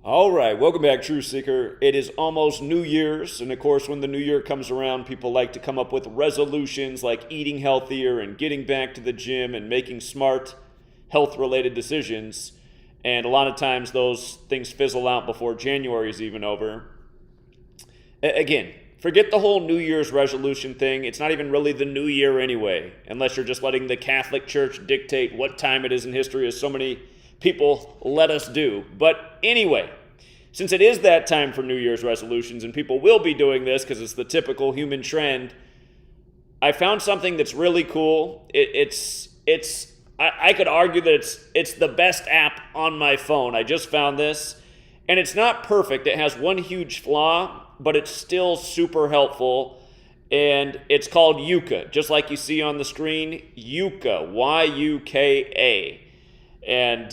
All right, welcome back, True Seeker. It is almost New Year's, and of course, when the new year comes around, people like to come up with resolutions like eating healthier and getting back to the gym and making smart, health related decisions. And a lot of times, those things fizzle out before January is even over. Again, forget the whole New Year's resolution thing. It's not even really the new year anyway, unless you're just letting the Catholic Church dictate what time it is in history, as so many people let us do. But anyway, since it is that time for New Year's resolutions, and people will be doing this because it's the typical human trend, I found something that's really cool. I could argue that it's the best app on my phone. I just found this, and it's not perfect. It has one huge flaw, but it's still super helpful. And it's called Yuka, just like you see on the screen. Yuka, Y-U-K-A. And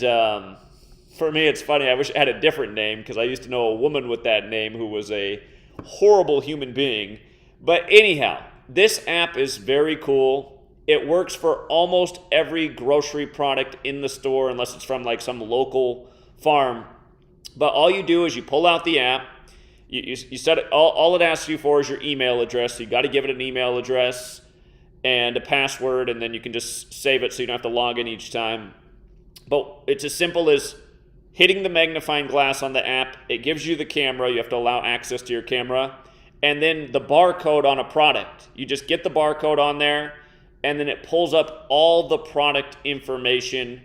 for me, it's funny. I wish I had a different name because I used to know a woman with that name who was a horrible human being. But anyhow, this app is very cool. It works for almost every grocery product in the store, unless it's from like some local farm. But all you do is you pull out the app. You set it. All it asks you for is your email address. So you got to give it an email address and a password, and then you can just save it so you don't have to log in each time. But it's as simple as hitting the magnifying glass on the app. It gives you the camera. You have to allow access to your camera. And then the barcode on a product. You just get the barcode on there, and then it pulls up all the product information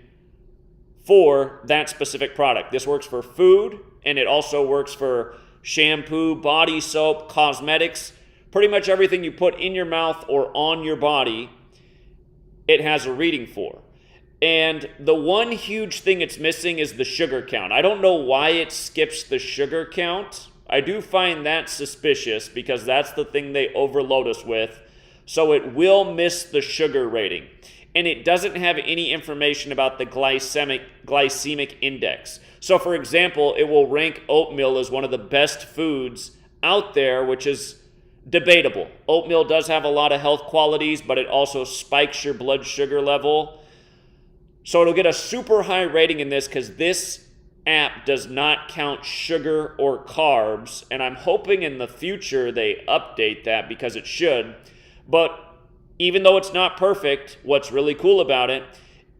for that specific product. This works for food, and it also works for shampoo, body soap, cosmetics. Pretty much everything you put in your mouth or on your body, it has a reading for. And the one huge thing it's missing is the sugar count. I don't know why it skips the sugar count. I do find that suspicious because that's the thing they overload us with. So it will miss the sugar rating. And it doesn't have any information about the glycemic index. So for example, it will rank oatmeal as one of the best foods out there, which is debatable. Oatmeal does have a lot of health qualities, but it also spikes your blood sugar level. So it'll get a super high rating in this because this app does not count sugar or carbs, and I'm hoping in the future they update that because it should. But even though it's not perfect, what's really cool about it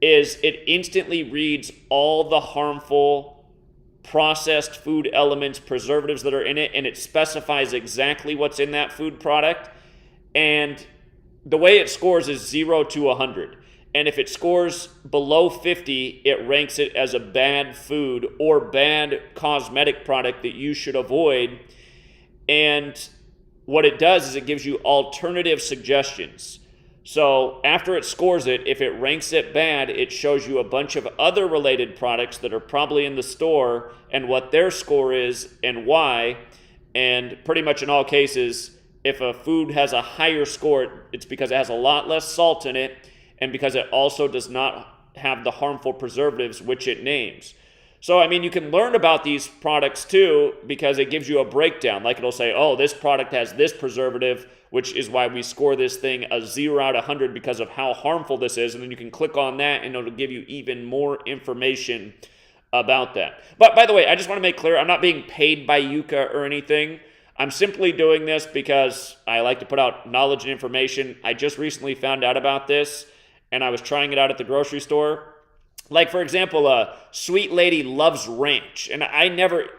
is it instantly reads all the harmful processed food elements, preservatives that are in it, and it specifies exactly what's in that food product. And the way it scores is 0 to 100. And if it scores below 50, it ranks it as a bad food or bad cosmetic product that you should avoid. And what it does is it gives you alternative suggestions. So after it scores it, if it ranks it bad, it shows you a bunch of other related products that are probably in the store and what their score is and why. And pretty much in all cases, if a food has a higher score, it's because it has a lot less salt in it, and because it also does not have the harmful preservatives which it names. So, I mean, you can learn about these products too because it gives you a breakdown. Like it'll say, oh, this product has this preservative, which is why we score this thing a 0 out of 100 because of how harmful this is. And then you can click on that and it'll give you even more information about that. But by the way, I just want to make clear, I'm not being paid by Yuka or anything. I'm simply doing this because I like to put out knowledge and information. I just recently found out about this, and I was trying it out at the grocery store. Like, for example, a sweet lady loves ranch, and I've never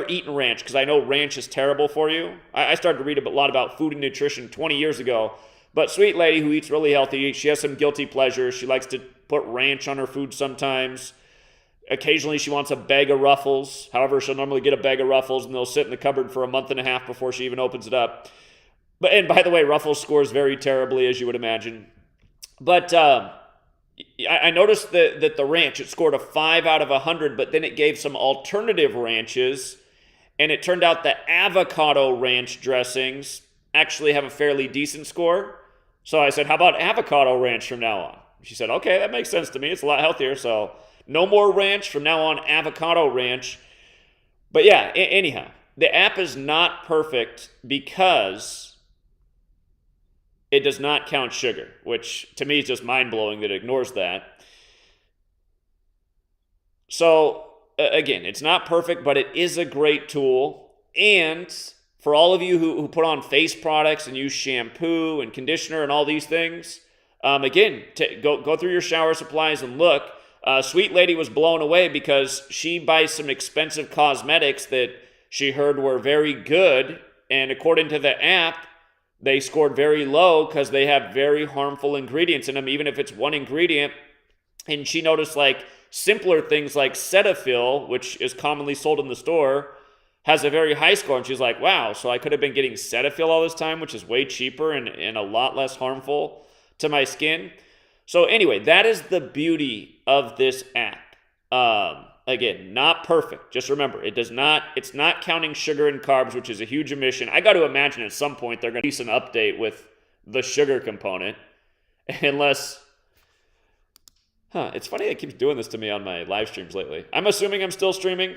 eaten ranch because I know ranch is terrible for you. I started to read a lot about food and nutrition 20 years ago, but sweet lady who eats really healthy, she has some guilty pleasures. She likes to put ranch on her food sometimes. Occasionally she wants a bag of Ruffles. However, she'll normally get a bag of Ruffles, and they'll sit in the cupboard for a month and a half before she even opens it up. And by the way, Ruffles scores very terribly, as you would imagine. But I noticed that the ranch, it scored a 5 out of 100, but then it gave some alternative ranches, and it turned out the avocado ranch dressings actually have a fairly decent score. So I said, how about avocado ranch from now on? She said, okay, that makes sense to me. It's a lot healthier, so no more ranch. From now on, avocado ranch. But yeah, anyhow, the app is not perfect because it does not count sugar, which to me is just mind-blowing that it ignores that. So again, it's not perfect, but it is a great tool. And for all of you who put on face products and use shampoo and conditioner and all these things, again, go through your shower supplies and look. Sweet lady was blown away because she buys some expensive cosmetics that she heard were very good. And according to the app, they scored very low because they have very harmful ingredients in them, even if it's one ingredient. And she noticed like simpler things like Cetaphil, which is commonly sold in the store, has a very high score. And she's like, wow, so I could have been getting Cetaphil all this time, which is way cheaper and a lot less harmful to my skin. So anyway, that is the beauty of this app. Again, not perfect. Just remember, it's not counting sugar and carbs, which is a huge omission. I got to imagine at some point they're going to release an update with the sugar component. Unless, it's funny it keeps doing this to me on my live streams lately. I'm assuming I'm still streaming.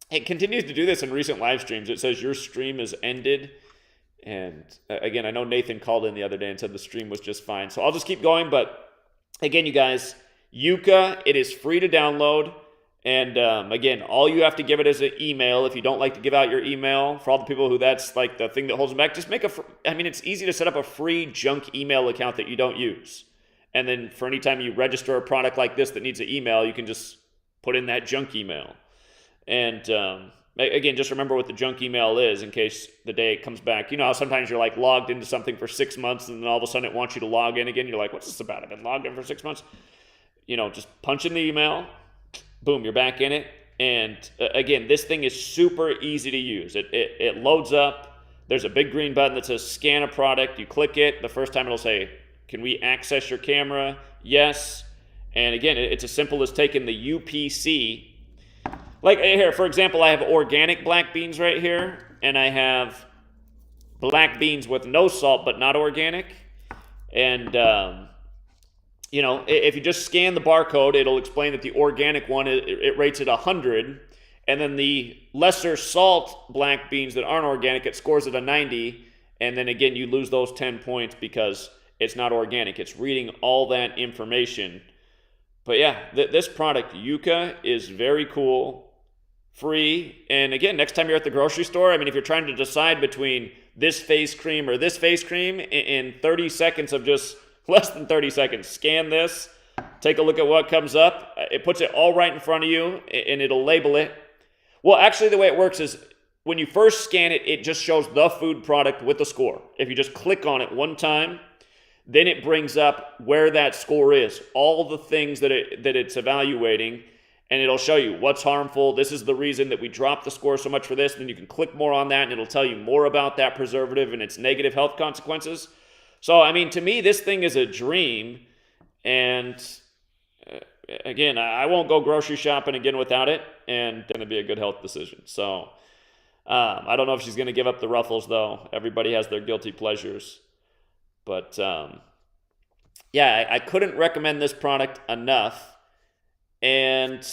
It continues to do this in recent live streams. It says your stream is ended. And again, I know Nathan called in the other day and said the stream was just fine. So I'll just keep going. But again, you guys, Yuka, it is free to download. And again, all you have to give it is an email. If you don't like to give out your email, for all the people who that's like the thing that holds them back, just make it's easy to set up a free junk email account that you don't use. And then for any time you register a product like this that needs an email, you can just put in that junk email. And again, just remember what the junk email is in case the day it comes back. You know how sometimes you're like logged into something for 6 months and then all of a sudden it wants you to log in again. You're like, what's this about? I've been logged in for 6 months. Just punch in the email. Boom, you're back in it. And again, this thing is super easy to use. It loads up. There's a big green button that says scan a product. You click it. The first time it'll say, can we access your camera? Yes. And again, it's as simple as taking the UPC. Like here, for example, I have organic black beans right here. And I have black beans with no salt but not organic. And if you just scan the barcode, it'll explain that the organic one, it rates at 100. And then the lesser salt black beans that aren't organic, it scores at a 90. And then again, you lose those 10 points because it's not organic. It's reading all that information. But yeah, this product, Yuka, is very cool, free. And again, next time you're at the grocery store, if you're trying to decide between this face cream or this face cream, in 30 seconds of just less than 30 seconds, scan this, take a look at what comes up. It puts it all right in front of you, and it'll label it. Well, actually, the way it works is when you first scan it, it just shows the food product with the score. If you just click on it one time, then it brings up where that score is, all the things that it's evaluating, and it'll show you what's harmful. This is the reason that we dropped the score so much for this. Then you can click more on that, and it'll tell you more about that preservative and its negative health consequences. So, to me, this thing is a dream, and again, I won't go grocery shopping again without it, and it's going to be a good health decision. So, I don't know if she's going to give up the Ruffles, though. Everybody has their guilty pleasures. But, I couldn't recommend this product enough. And,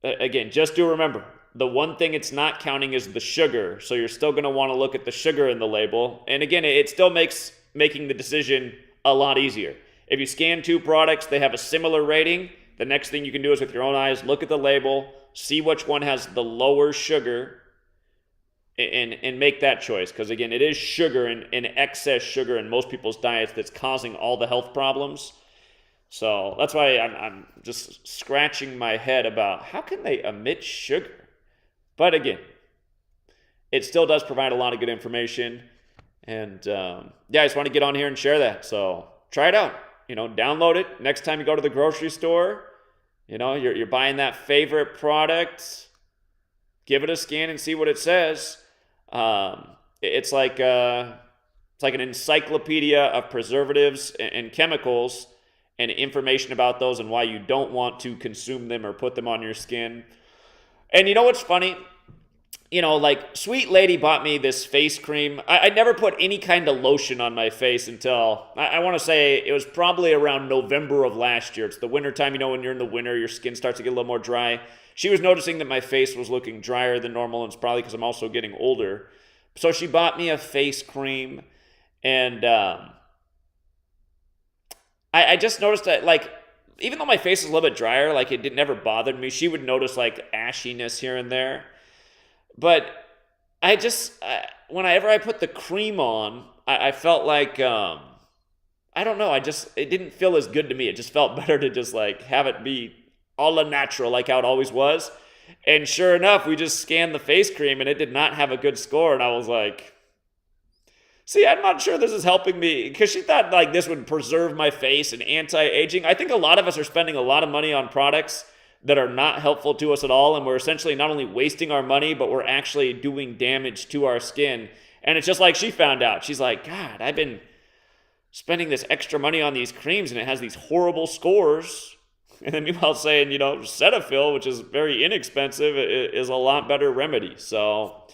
again, just do remember, the one thing it's not counting is the sugar. So you're still going to want to look at the sugar in the label. And, again, it still makes making the decision a lot easier. If you scan 2 products, they have a similar rating. The next thing you can do is with your own eyes, look at the label, see which one has the lower sugar, and make that choice. Because again, it is sugar and excess sugar in most people's diets that's causing all the health problems. So that's why I'm just scratching my head about how can they omit sugar? But again, it still does provide a lot of good information. And I just want to get on here and share that. So try it out. Download it. Next time you go to the grocery store, you're buying that favorite product, give it a scan and see what it says. It's like an encyclopedia of preservatives and chemicals and information about those and why you don't want to consume them or put them on your skin. And you know what's funny? Sweet lady bought me this face cream. I never put any kind of lotion on my face until, I want to say, it was probably around November of last year. It's the winter time, when you're in the winter, your skin starts to get a little more dry. She was noticing that my face was looking drier than normal, and it's probably because I'm also getting older. So she bought me a face cream, and I just noticed that, even though my face is a little bit drier, like it never bothered me. She would notice like ashiness here and there. But whenever I put the cream on, I felt like, I don't know, it didn't feel as good to me. It just felt better to just like have it be all natural, like how it always was. And sure enough, we just scanned the face cream and it did not have a good score. And I was like, see, I'm not sure this is helping me, because she thought like this would preserve my face and anti-aging. I think a lot of us are spending a lot of money on products that are not helpful to us at all, and we're essentially not only wasting our money, but we're actually doing damage to our skin. And it's just like she found out. She's like, God, I've been spending this extra money on these creams, and it has these horrible scores. And then meanwhile saying, Cetaphil, which is very inexpensive, is a lot better remedy. So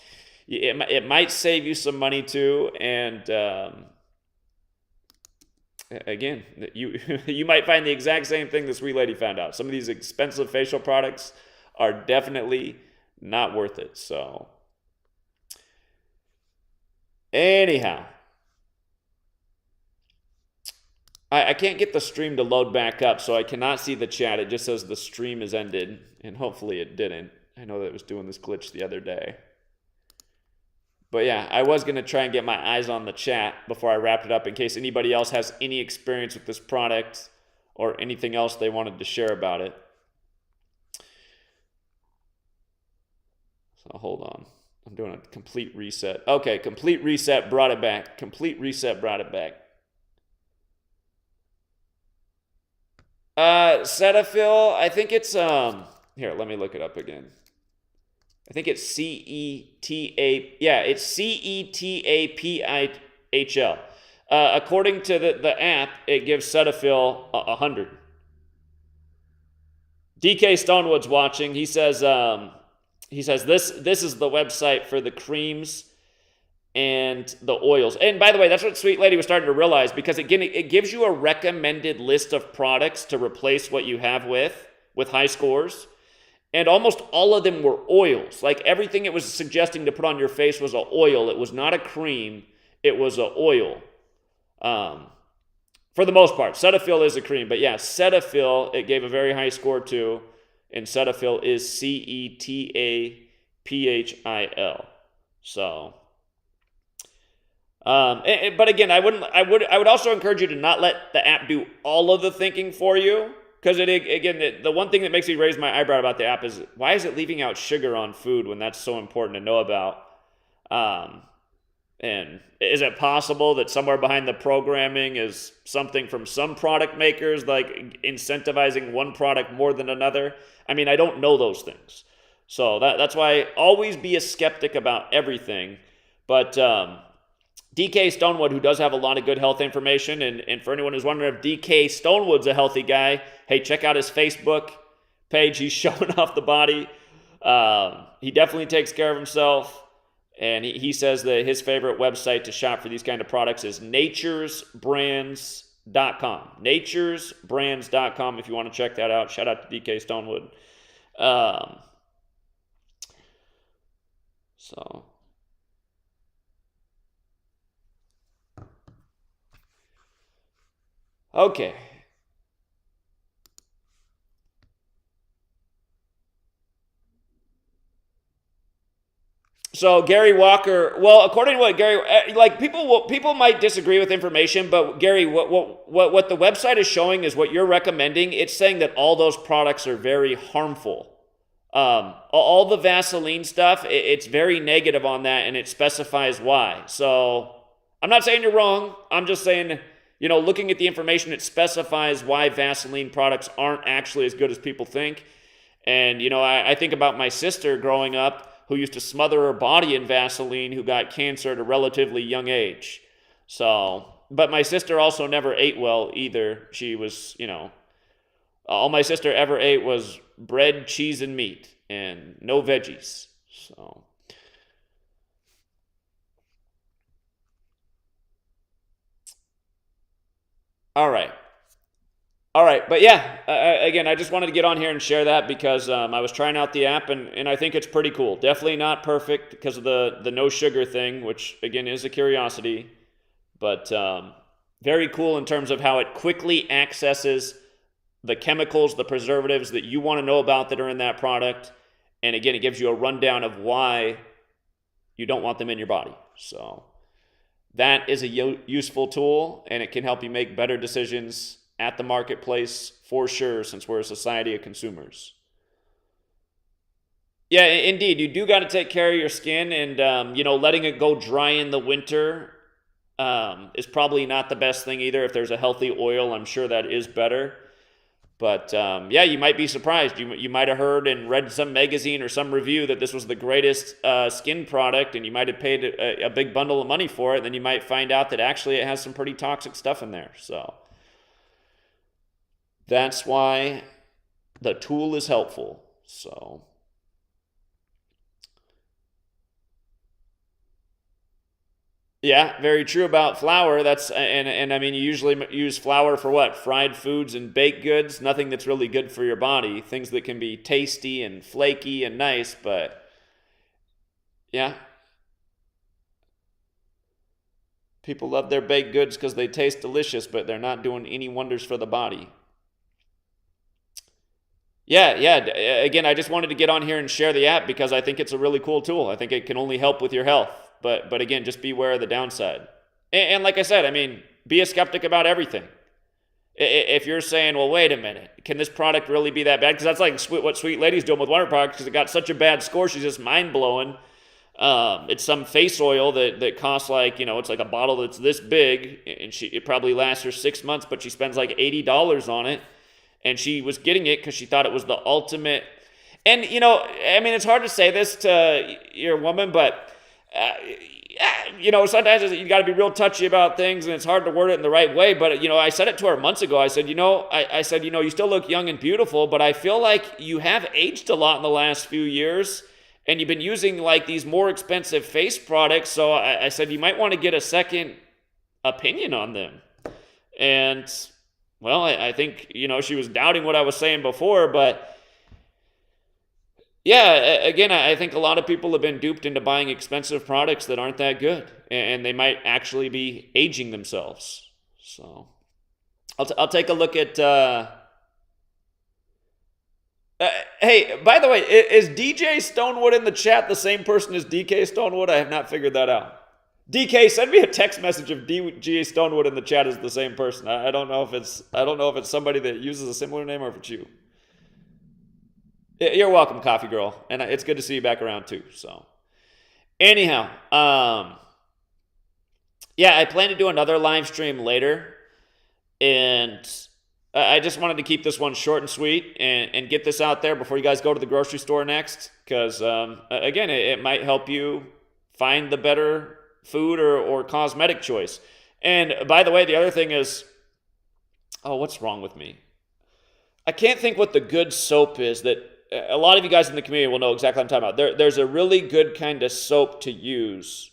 it might save you some money too, and again, you might find the exact same thing this sweet lady found out. Some of these expensive facial products are definitely not worth it. So anyhow, I can't get the stream to load back up, so I cannot see the chat. It just says the stream is ended, and hopefully it didn't. I know that it was doing this glitch the other day. But yeah, I was going to try and get my eyes on the chat before I wrapped it up in case anybody else has any experience with this product or anything else they wanted to share about it. So hold on. I'm doing a complete reset. Okay, complete reset brought it back. Complete reset brought it back. Cetaphil, I think it's, here, let me look it up again. I think it's C-E-T-A, yeah, it's C-E-T-A-P-I-H-L. According to the app, it gives Cetaphil 100. DK Stonewood's watching. He says this is the website for the creams and the oils. And by the way, that's what Sweet Lady was starting to realize, because again, it gives you a recommended list of products to replace what you have with high scores. And almost all of them were oils. Like everything it was suggesting to put on your face was an oil. It was not a cream. It was an oil. For the most part. Cetaphil is a cream. But yeah, Cetaphil, it gave a very high score to. And Cetaphil is C-E-T-A-P-H-I-L. So, but again, I would also encourage you to not let the app do all of the thinking for you. Because the one thing that makes me raise my eyebrow about the app is, why is it leaving out sugar on food when that's so important to know about? And is it possible that somewhere behind the programming is something from some product makers, like incentivizing one product more than another? I mean, I don't know those things. So that's why always be a skeptic about everything. But DK Stonewood, who does have a lot of good health information, and for anyone who's wondering if DK Stonewood's a healthy guy, hey, check out his Facebook page. He's showing off the body. He definitely takes care of himself, and he says that his favorite website to shop for these kind of products is naturesbrands.com. Naturesbrands.com if you want to check that out. Shout out to DK Stonewood. Okay. So Gary Walker, well, according to what Gary, like people might disagree with information, but Gary, what the website is showing is what you're recommending. It's saying that all those products are very harmful. All the Vaseline stuff, it's very negative on that, and it specifies why. So I'm not saying you're wrong. I'm just saying, looking at the information, it specifies why Vaseline products aren't actually as good as people think. And, I think about my sister growing up who used to smother her body in Vaseline, who got cancer at a relatively young age. So, but my sister also never ate well either. She was, all my sister ever ate was bread, cheese, and meat, and no veggies. So, all right. But yeah, again, I just wanted to get on here and share that because I was trying out the app, and I think it's pretty cool. Definitely not perfect because of the no sugar thing, which, again, is a curiosity. But very cool in terms of how it quickly accesses the chemicals, the preservatives that you want to know about that are in that product. And again, it gives you a rundown of why you don't want them in your body. So that is a useful tool, and it can help you make better decisions at the marketplace for sure, since we're a society of consumers. Yeah, indeed. You do got to take care of your skin, and, letting it go dry in the winter is probably not the best thing either. If there's a healthy oil, I'm sure that is better. But, you might be surprised. You might have heard and read some magazine or some review that this was the greatest skin product, and you might have paid a big bundle of money for it, and then you might find out that actually it has some pretty toxic stuff in there. So that's why the tool is helpful. So yeah, very true about flour. And I mean, you usually use flour for what? Fried foods and baked goods. Nothing that's really good for your body. Things that can be tasty and flaky and nice, but yeah, people love their baked goods because they taste delicious, but they're not doing any wonders for the body. Yeah. Again, I just wanted to get on here and share the app because I think it's a really cool tool. I think it can only help with your health. But again, just beware of the downside. And like I said, I mean, be a skeptic about everything. If you're saying, well, wait a minute, can this product really be that bad? Because that's like what Sweet Lady's doing with water products, because it got such a bad score, she's just mind-blowing. It's some face oil that costs like, it's like a bottle that's this big, and it probably lasts her 6 months, but she spends like $80 on it. And she was getting it because she thought it was the ultimate. And, I mean, it's hard to say this to your woman, but sometimes you got to be real touchy about things, and it's hard to word it in the right way. But I said it to her months ago. I said, you still look young and beautiful, but I feel like you have aged a lot in the last few years, and you've been using like these more expensive face products. So I said you might want to get a second opinion on them. And well, I think she was doubting what I was saying before, but. Yeah, again, I think a lot of people have been duped into buying expensive products that aren't that good, and they might actually be aging themselves. So I'll take a look at... hey, by the way, is DJ Stonewood in the chat the same person as DK Stonewood? I have not figured that out. DK, send me a text message if DJ Stonewood in the chat is the same person. I don't know if it's somebody that uses a similar name or if it's you. You're welcome, Coffee Girl, and it's good to see you back around too. So, anyhow, I plan to do another live stream later, and I just wanted to keep this one short and sweet and get this out there before you guys go to the grocery store next, because again, it might help you find the better food or cosmetic choice. And by the way, the other thing is, what's wrong with me? I can't think what the good soap is that. A lot of you guys in the community will know exactly what I'm talking about. There's a really good kind of soap to use.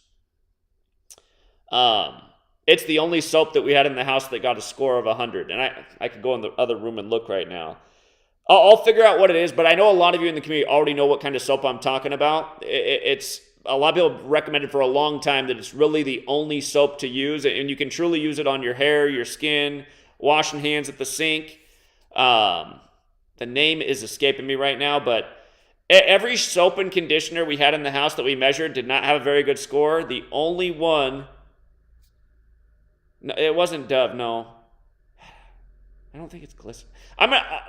It's the only soap that we had in the house that got a score of 100. And I could go in the other room and look right now. I'll figure out what it is, but I know a lot of you in the community already know what kind of soap I'm talking about. It's a lot of people recommended for a long time that it's really the only soap to use, and you can truly use it on your hair, your skin, washing hands at the sink. The name is escaping me right now, but every soap and conditioner we had in the house that we measured did not have a very good score. The only one, no, it wasn't Dove. No, I don't think it's glycerin.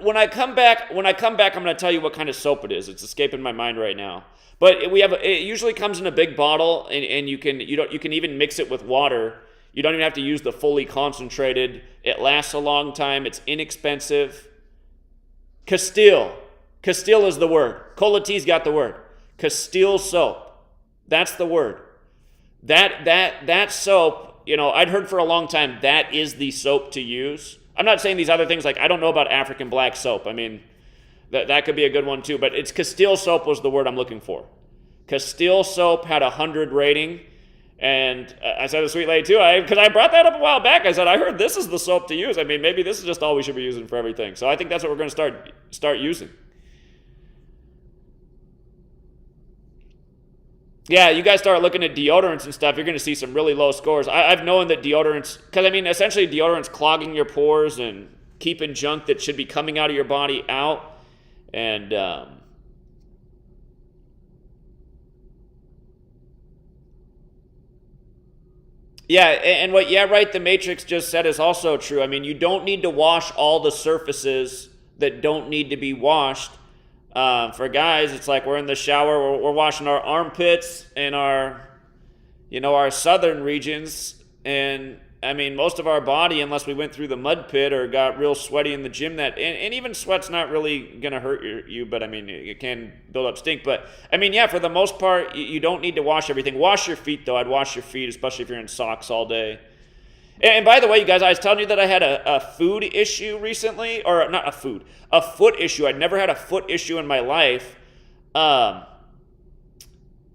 When I come back, I'm going to tell you what kind of soap it is. It's escaping my mind right now. But it usually comes in a big bottle, and you can even mix it with water. You don't even have to use the fully concentrated. It lasts a long time. It's inexpensive. Castile is the word. Cola T's got the word. Castile soap. That's the word. That soap, I'd heard for a long time that is the soap to use. I'm not saying these other things, like I don't know about African black soap. I mean, that could be a good one too, but it's Castile soap was the word I'm looking for. Castile soap had 100 rating. And I said to Sweet Lady too, because I brought that up a while back. I said, I heard this is the soap to use. I mean, maybe this is just all we should be using for everything. So I think that's what we're going to start using. Yeah, you guys start looking at deodorants and stuff, you're going to see some really low scores. I've known that deodorants, because I mean, essentially deodorants clogging your pores and keeping junk that should be coming out of your body out. And yeah, and what the Matrix just said is also true. I mean, you don't need to wash all the surfaces that don't need to be washed. For guys, it's like we're in the shower, we're washing our armpits and our southern regions, and I mean, most of our body, unless we went through the mud pit or got real sweaty in the gym, and even sweat's not really gonna hurt you, but I mean, it can build up stink. But I mean, yeah, for the most part, you don't need to wash everything. Wash your feet though. I'd wash your feet, especially if you're in socks all day. And by the way, you guys, I was telling you that I had a food issue recently, or not a foot issue. I'd never had a foot issue in my life.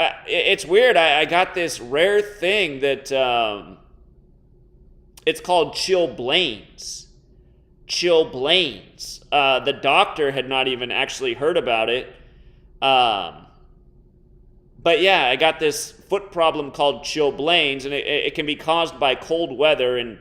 It's weird. I got this rare thing that it's called chilblains. Chilblains. The doctor had not even actually heard about it. But yeah, I got this foot problem called chilblains, and it can be caused by cold weather. And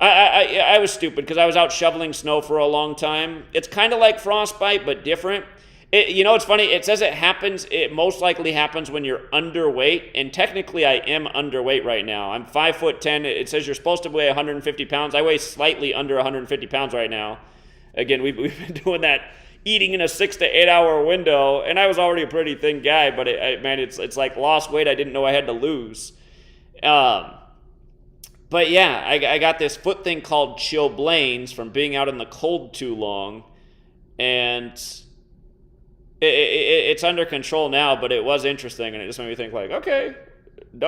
I was stupid because I was out shoveling snow for a long time. It's kind of like frostbite, but different. It's funny. It says it most likely happens when you're underweight, and technically I am underweight right now. I'm 5'10". It says you're supposed to weigh 150 pounds. I weigh slightly under 150 pounds right now. Again, we've been doing that, eating in a 6 to 8 hour window, and I was already a pretty thin guy, but it's like lost weight I didn't know I had to lose. But yeah, I got this foot thing called chilblains from being out in the cold too long, and it's under control now, but it was interesting, and it just made me think, like, okay,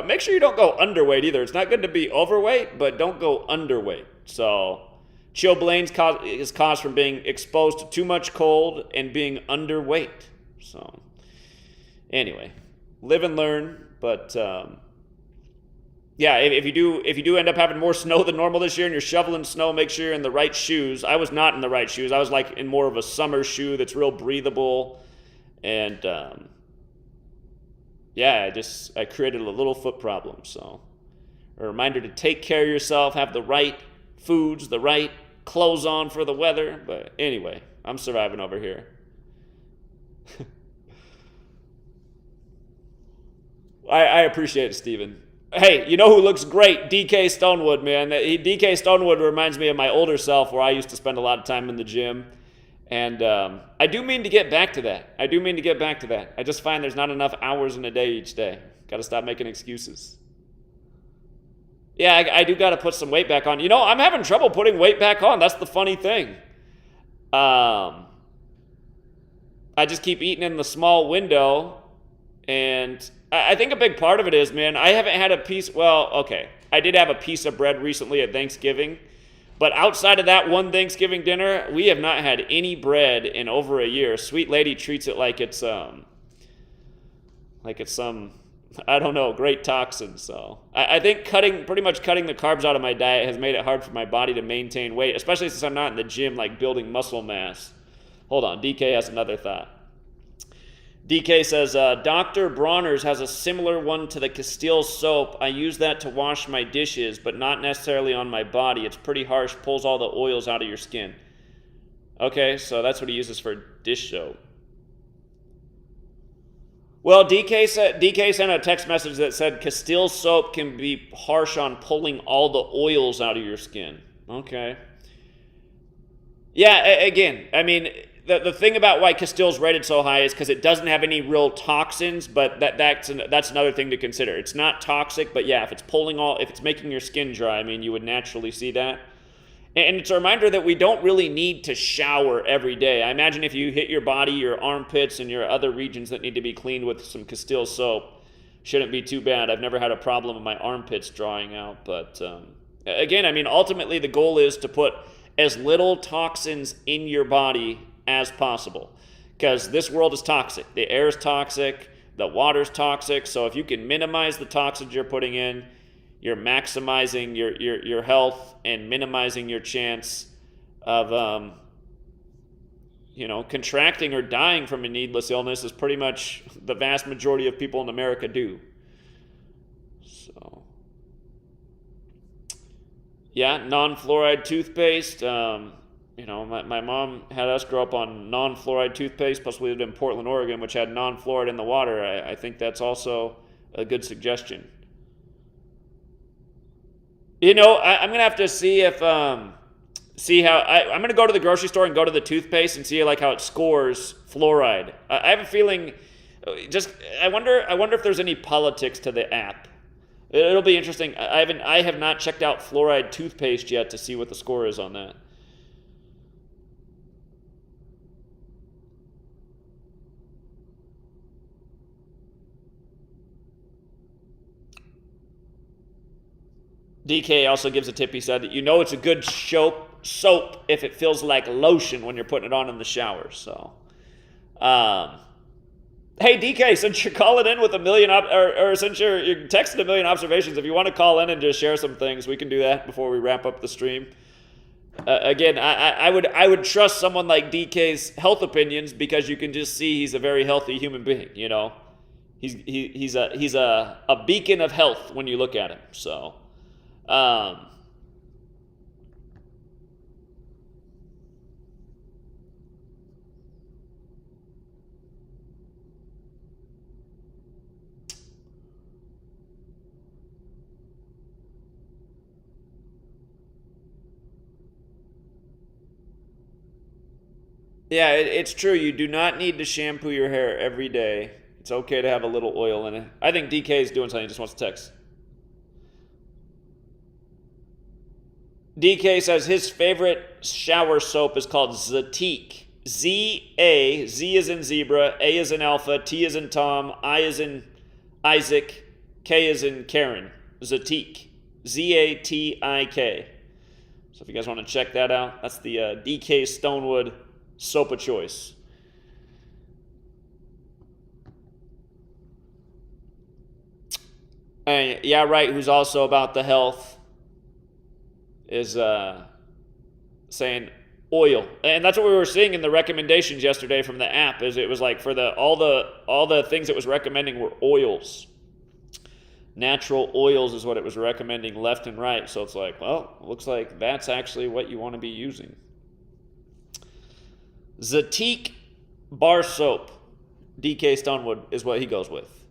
make sure you don't go underweight either. It's not good to be overweight, but don't go underweight. So chilblains is caused from being exposed to too much cold and being underweight. So anyway, live and learn. But yeah, if you do end up having more snow than normal this year and you're shoveling snow, make sure you're in the right shoes. I was not in the right shoes. I was like in more of a summer shoe that's real breathable. And yeah, I created a little foot problem. So a reminder to take care of yourself, have the right foods, the right clothes on for the weather. But anyway, I'm surviving over here. I appreciate it, Steven. Hey, you know who looks great? DK Stonewood, man. DK Stonewood reminds me of my older self, where I used to spend a lot of time in the gym. And I do mean to get back to that. I just find there's not enough hours in a day each day. Got to stop making excuses. Yeah, I do got to put some weight back on. I'm having trouble putting weight back on. That's the funny thing. I just keep eating in the small window. And I think a big part of it is, man, I haven't had a piece. Well, okay. I did have a piece of bread recently at Thanksgiving. But outside of that one Thanksgiving dinner, we have not had any bread in over a year. Sweet lady treats it like it's some, I don't know, great toxin. So I think pretty much cutting the carbs out of my diet has made it hard for my body to maintain weight, especially since I'm not in the gym, like building muscle mass. Hold on, DK has another thought. DK says, Dr. Bronner's has a similar one to the Castile soap. I use that to wash my dishes, but not necessarily on my body. It's pretty harsh, pulls all the oils out of your skin. Okay, so that's what he uses for dish soap. Well, DK sent a text message that said Castile soap can be harsh on pulling all the oils out of your skin. Okay. Yeah, again, I mean, the thing about why Castile's rated so high is because it doesn't have any real toxins, but that's another thing to consider. It's not toxic, but yeah, if it's making your skin dry, I mean, you would naturally see that. And it's a reminder that we don't really need to shower every day. I imagine if you hit your body, your armpits, and your other regions that need to be cleaned with some Castile soap, shouldn't be too bad. I've never had a problem with my armpits drying out, but again, I mean, ultimately the goal is to put as little toxins in your body as possible, because this world is toxic. The air is toxic, the water's toxic. So if you can minimize the toxins you're putting in, you're maximizing your health and minimizing your chance of contracting or dying from a needless illness, is pretty much the vast majority of people in America do. So yeah, non-fluoride toothpaste. my mom had us grow up on non-fluoride toothpaste, plus we lived in Portland, Oregon, which had non-fluoride in the water. I think that's also a good suggestion. I'm gonna have to see if see how I'm gonna go to the grocery store and go to the toothpaste and see like how it scores fluoride. I have a feeling. I wonder if there's any politics to the app. It'll be interesting. I have not checked out fluoride toothpaste yet to see what the score is on that. DK also gives a tip. He said that it's a good soap if it feels like lotion when you're putting it on in the shower. So, hey DK, since you're calling in with a million or since you're texting a million observations, if you want to call in and just share some things, we can do that before we wrap up the stream. Again, I would trust someone like DK's health opinions because you can just see he's a very healthy human being. He's a beacon of health when you look at him. So. Yeah, it's true. You do not need to shampoo your hair every day. It's okay to have a little oil in it. I think DK is doing something. He just wants to text. DK says his favorite shower soap is called Zatique. Z-A, Z is in zebra, A is in alpha, T is in Tom, I is in Isaac, K is in Karen. Zatique. Z-A-T-I-K. So if you guys want to check that out, that's the DK Stonewood soap of choice. And yeah, right, who's also about the health is saying oil. And that's what we were seeing in the recommendations yesterday from the app, is it was like for all the things it was recommending were oils. Natural oils is what it was recommending left and right. So it's like, well, looks like that's actually what you want to be using. Zatique bar soap, DK Stonewood, is what he goes with.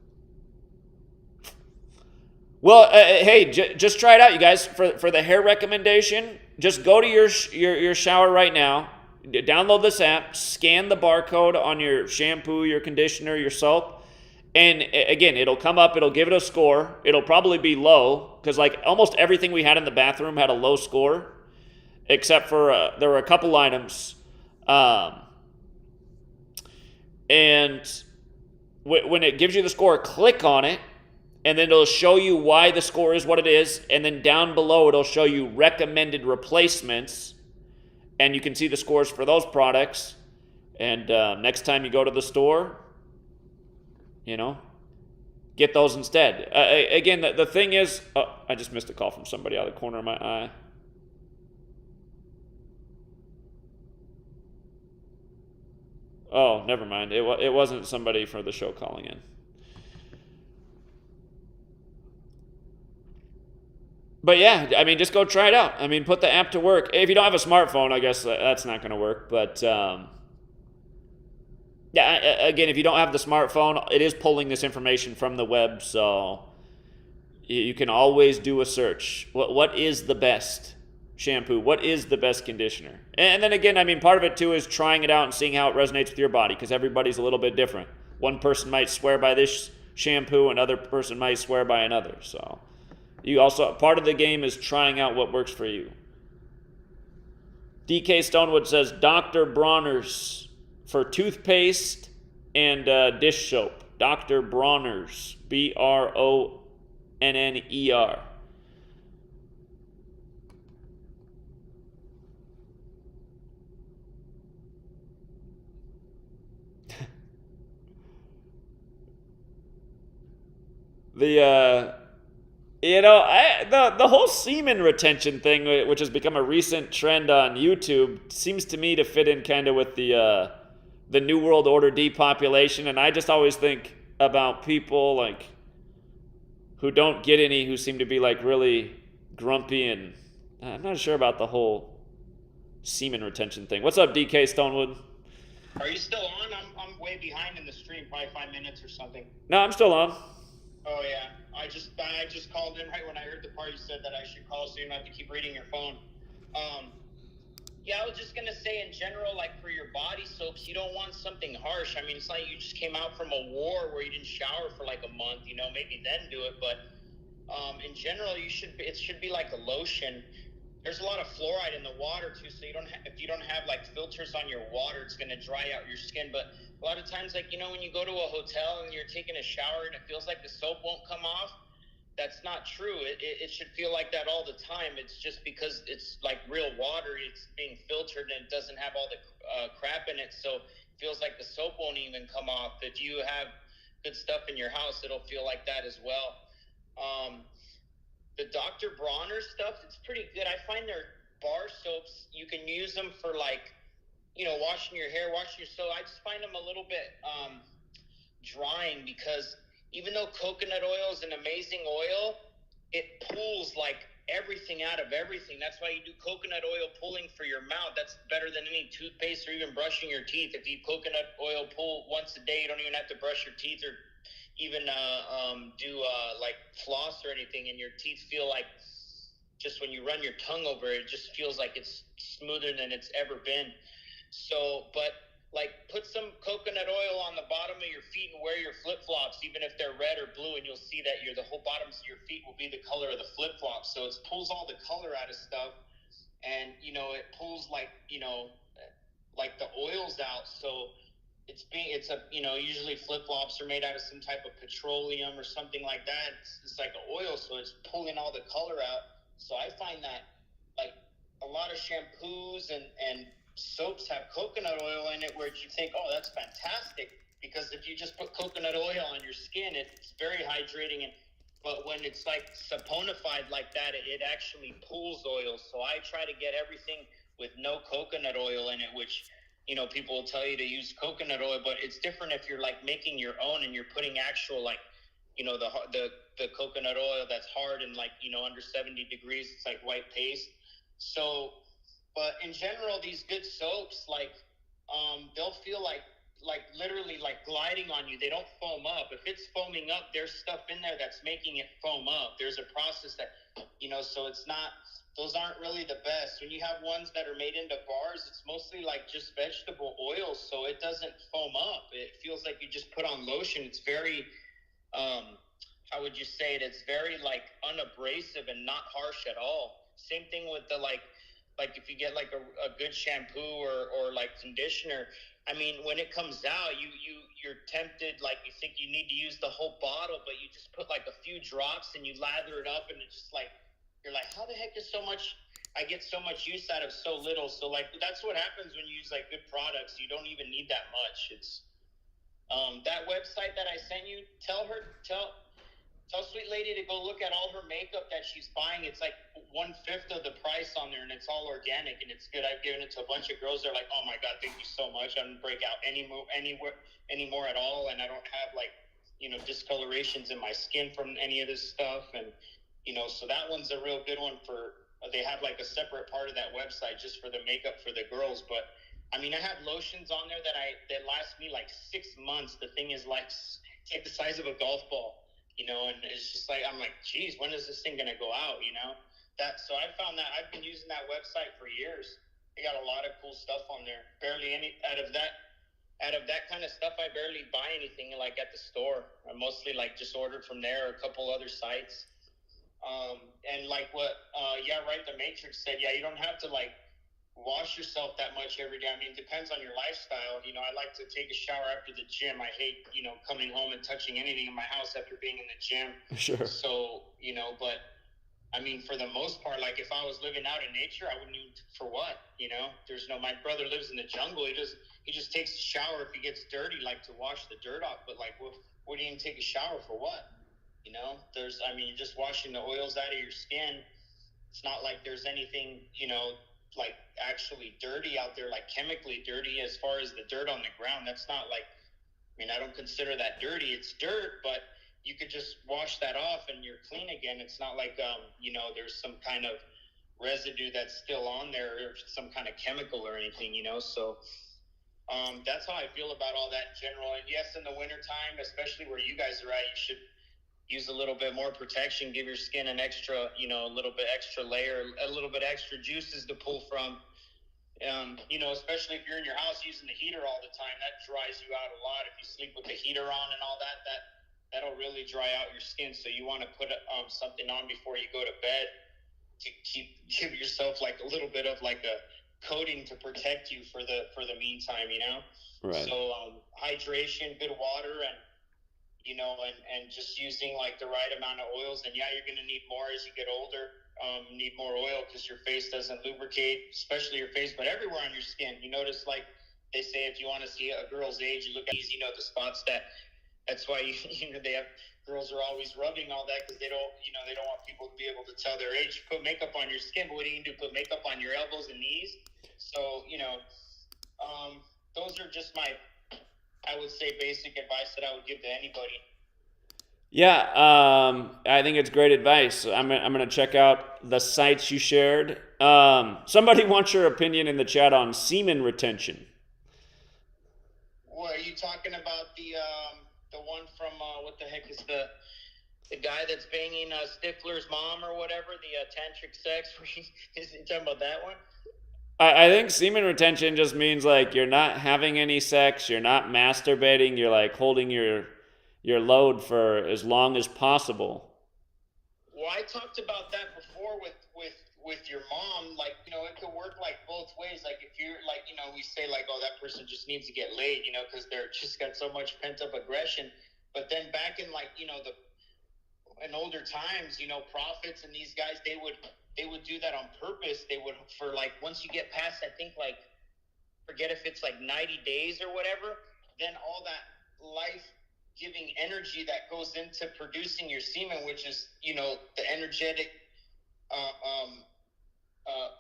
Well, hey, just try it out, you guys. For the hair recommendation, just go to your shower right now, download this app, scan the barcode on your shampoo, your conditioner, your soap, and again, it'll come up, it'll give it a score. It'll probably be low, because like almost everything we had in the bathroom had a low score, except for there were a couple items. And when it gives you the score, click on it, and then it'll show you why the score is what it is, and then down below it'll show you recommended replacements, and you can see the scores for those products. And next time you go to the store, get those instead. Again, the thing is, I just missed a call from somebody out of the corner of my eye. Oh, never mind. It wasn't somebody for the show calling in. But yeah, I mean, just go try it out. I mean, put the app to work. If you don't have a smartphone, I guess that's not going to work. But yeah, again, if you don't have the smartphone, it is pulling this information from the web, so you can always do a search. What is the best shampoo? What is the best conditioner? And then again, I mean, part of it too is trying it out and seeing how it resonates with your body, because everybody's a little bit different. One person might swear by this shampoo, another person might swear by another. So you also, part of the game is trying out what works for you. DK Stonewood says Dr. Bronner's for toothpaste and dish soap. Dr. Bronner's, Bronner. The whole semen retention thing, which has become a recent trend on YouTube, seems to me to fit in kind of with the New World Order depopulation. And I just always think about people like who don't get any, who seem to be like really grumpy, and I'm not sure about the whole semen retention thing. What's up, DK Stonewood? Are you still on? I'm way behind in the stream, probably 5 minutes or something. No, I'm still on. Oh yeah, I just called in right when I heard the part you said that I should call, so you don't have to keep reading your phone. Yeah, I was just gonna say in general, like for your body soaps, you don't want something harsh. I mean, it's like you just came out from a war where you didn't shower for like a month. You know, maybe then do it, but in general, it should be like a lotion. There's a lot of fluoride in the water too, so if you don't have like filters on your water, it's gonna dry out your skin. But a lot of times, like when you go to a hotel and you're taking a shower and it feels like the soap won't come off, that's not true. It should feel like that all the time. It's just because it's like real water, it's being filtered and it doesn't have all the crap in it, so it feels like the soap won't even come off. If you have good stuff in your house, it'll feel like that as well. The Dr. Bronner stuff, it's pretty good. I find their bar soaps, you can use them for like, washing your hair, washing your soap. I just find them a little bit drying, because even though coconut oil is an amazing oil, it pulls like everything out of everything. That's why you do coconut oil pulling for your mouth. That's better than any toothpaste or even brushing your teeth. If you coconut oil pull once a day, you don't even have to brush your teeth or even do like floss or anything, and your teeth feel like, just when you run your tongue over it, it just feels like it's smoother than it's ever been. So, but like put some coconut oil on the bottom of your feet and wear your flip-flops, even if they're red or blue, and you'll see that the whole bottoms of your feet will be the color of the flip-flops. So it pulls all the color out of stuff, and it pulls like the oils out. So usually flip-flops are made out of some type of petroleum or something like that. It's like an oil, so it's pulling all the color out. So I find that like a lot of shampoos and soaps have coconut oil in it, where you think, oh, that's fantastic, because if you just put coconut oil on your skin, it's very hydrating. But when it's like saponified like that, it actually pulls oil. So I try to get everything with no coconut oil in it, which people will tell you to use coconut oil, but it's different if you're like making your own and you're putting actual like the coconut oil that's hard and like under 70 degrees. It's like white paste. So, but in general, these good soaps, like they'll feel like literally like gliding on you. They don't foam up. If it's foaming up, there's stuff in there that's making it foam up. There's a process that so it's not, those aren't really the best. When you have ones that are made into bars, it's mostly like just vegetable oil, so it doesn't foam up. It feels like you just put on lotion. It's very how would you say it? It's very like unabrasive and not harsh at all. Same thing with the like if you get like a good shampoo or like conditioner, I mean, when it comes out, you're tempted, like you think you need to use the whole bottle, but you just put like a few drops and you lather it up, and it's just like, you're like, how the heck is I get so much use out of so little. So like, that's what happens when you use like good products. You don't even need that much. It's that website that I sent you, tell Sweet Lady to go look at all her makeup that she's buying. It's like 1/5 of the price on there, and it's all organic, and it's good. I've given it to a bunch of girls. They're like, oh my God, thank you so much. I don't break out anymore at all, and I don't have like, discolorations in my skin from any of this stuff. And, so that one's a real good one they have like a separate part of that website just for the makeup for the girls. But I mean, I have lotions on there that last me like 6 months. The thing is like the size of a golf ball. And it's just like, I'm like, geez, when is this thing going to go out? So I found that I've been using that website for years. They got a lot of cool stuff on there. Barely any out of that kind of stuff. I barely buy anything like at the store. I mostly like just ordered from there or a couple other sites. And like what, the Matrix said, you don't have to like wash yourself that much every day. I mean, it depends on your lifestyle. I like to take a shower after the gym. I hate, coming home and touching anything in my house after being in the gym. Sure. So, but I mean, for the most part, like if I was living out in nature, I wouldn't even, for what, my brother lives in the jungle. He just takes a shower if he gets dirty, like to wash the dirt off. But like, what do you even take a shower for what? You're just washing the oils out of your skin. It's not like there's anything, like actually dirty out there, like chemically dirty. As far as the dirt on the ground, that's not like, I don't consider that dirty. It's dirt, but you could just wash that off and you're clean again. It's not like, there's some kind of residue that's still on there, or some kind of chemical or anything, so that's how I feel about all that in general. And yes, in the wintertime, especially where you guys are at, you should use a little bit more protection, give your skin an extra, a little bit extra layer, a little bit extra juices to pull from. Especially if you're in your house using the heater all the time, that dries you out a lot. If you sleep with the heater on and all that'll really dry out your skin. So you want to put something on before you go to bed to give yourself like a little bit of like a coating to protect you for the meantime, Right. So hydration, good water, and and just using like the right amount of oils. And yeah, you're going to need more as you get older. Need more oil because your face doesn't lubricate, especially your face, but everywhere on your skin. You notice, like they say, if you want to see a girl's age, you look at these, the spots that's why they have, girls are always rubbing all that because they don't want people to be able to tell their age. Put makeup on your skin, but what do you do? Put makeup on your elbows and knees. So, those are just my, I would say, basic advice that I would give to anybody. Yeah, I think it's great advice. I'm gonna check out the sites you shared. Somebody wants your opinion in the chat on semen retention. What are you talking about? The one from what the heck is the guy that's banging Stifler's mom or whatever? The tantric sex? Is he talking about that one? I think semen retention just means like you're not having any sex, you're not masturbating, you're like holding your load for as long as possible. Well, I talked about that before with your mom. Like, it could work like both ways. Like if you're like, we say like, oh, that person just needs to get laid, because they're just got so much pent up aggression. But then back in like, in older times, prophets and these guys, they would do that on purpose. They would, for like, once you get past, I think like, forget if it's like 90 days or whatever, then all that life giving energy that goes into producing your semen, which is, the energetic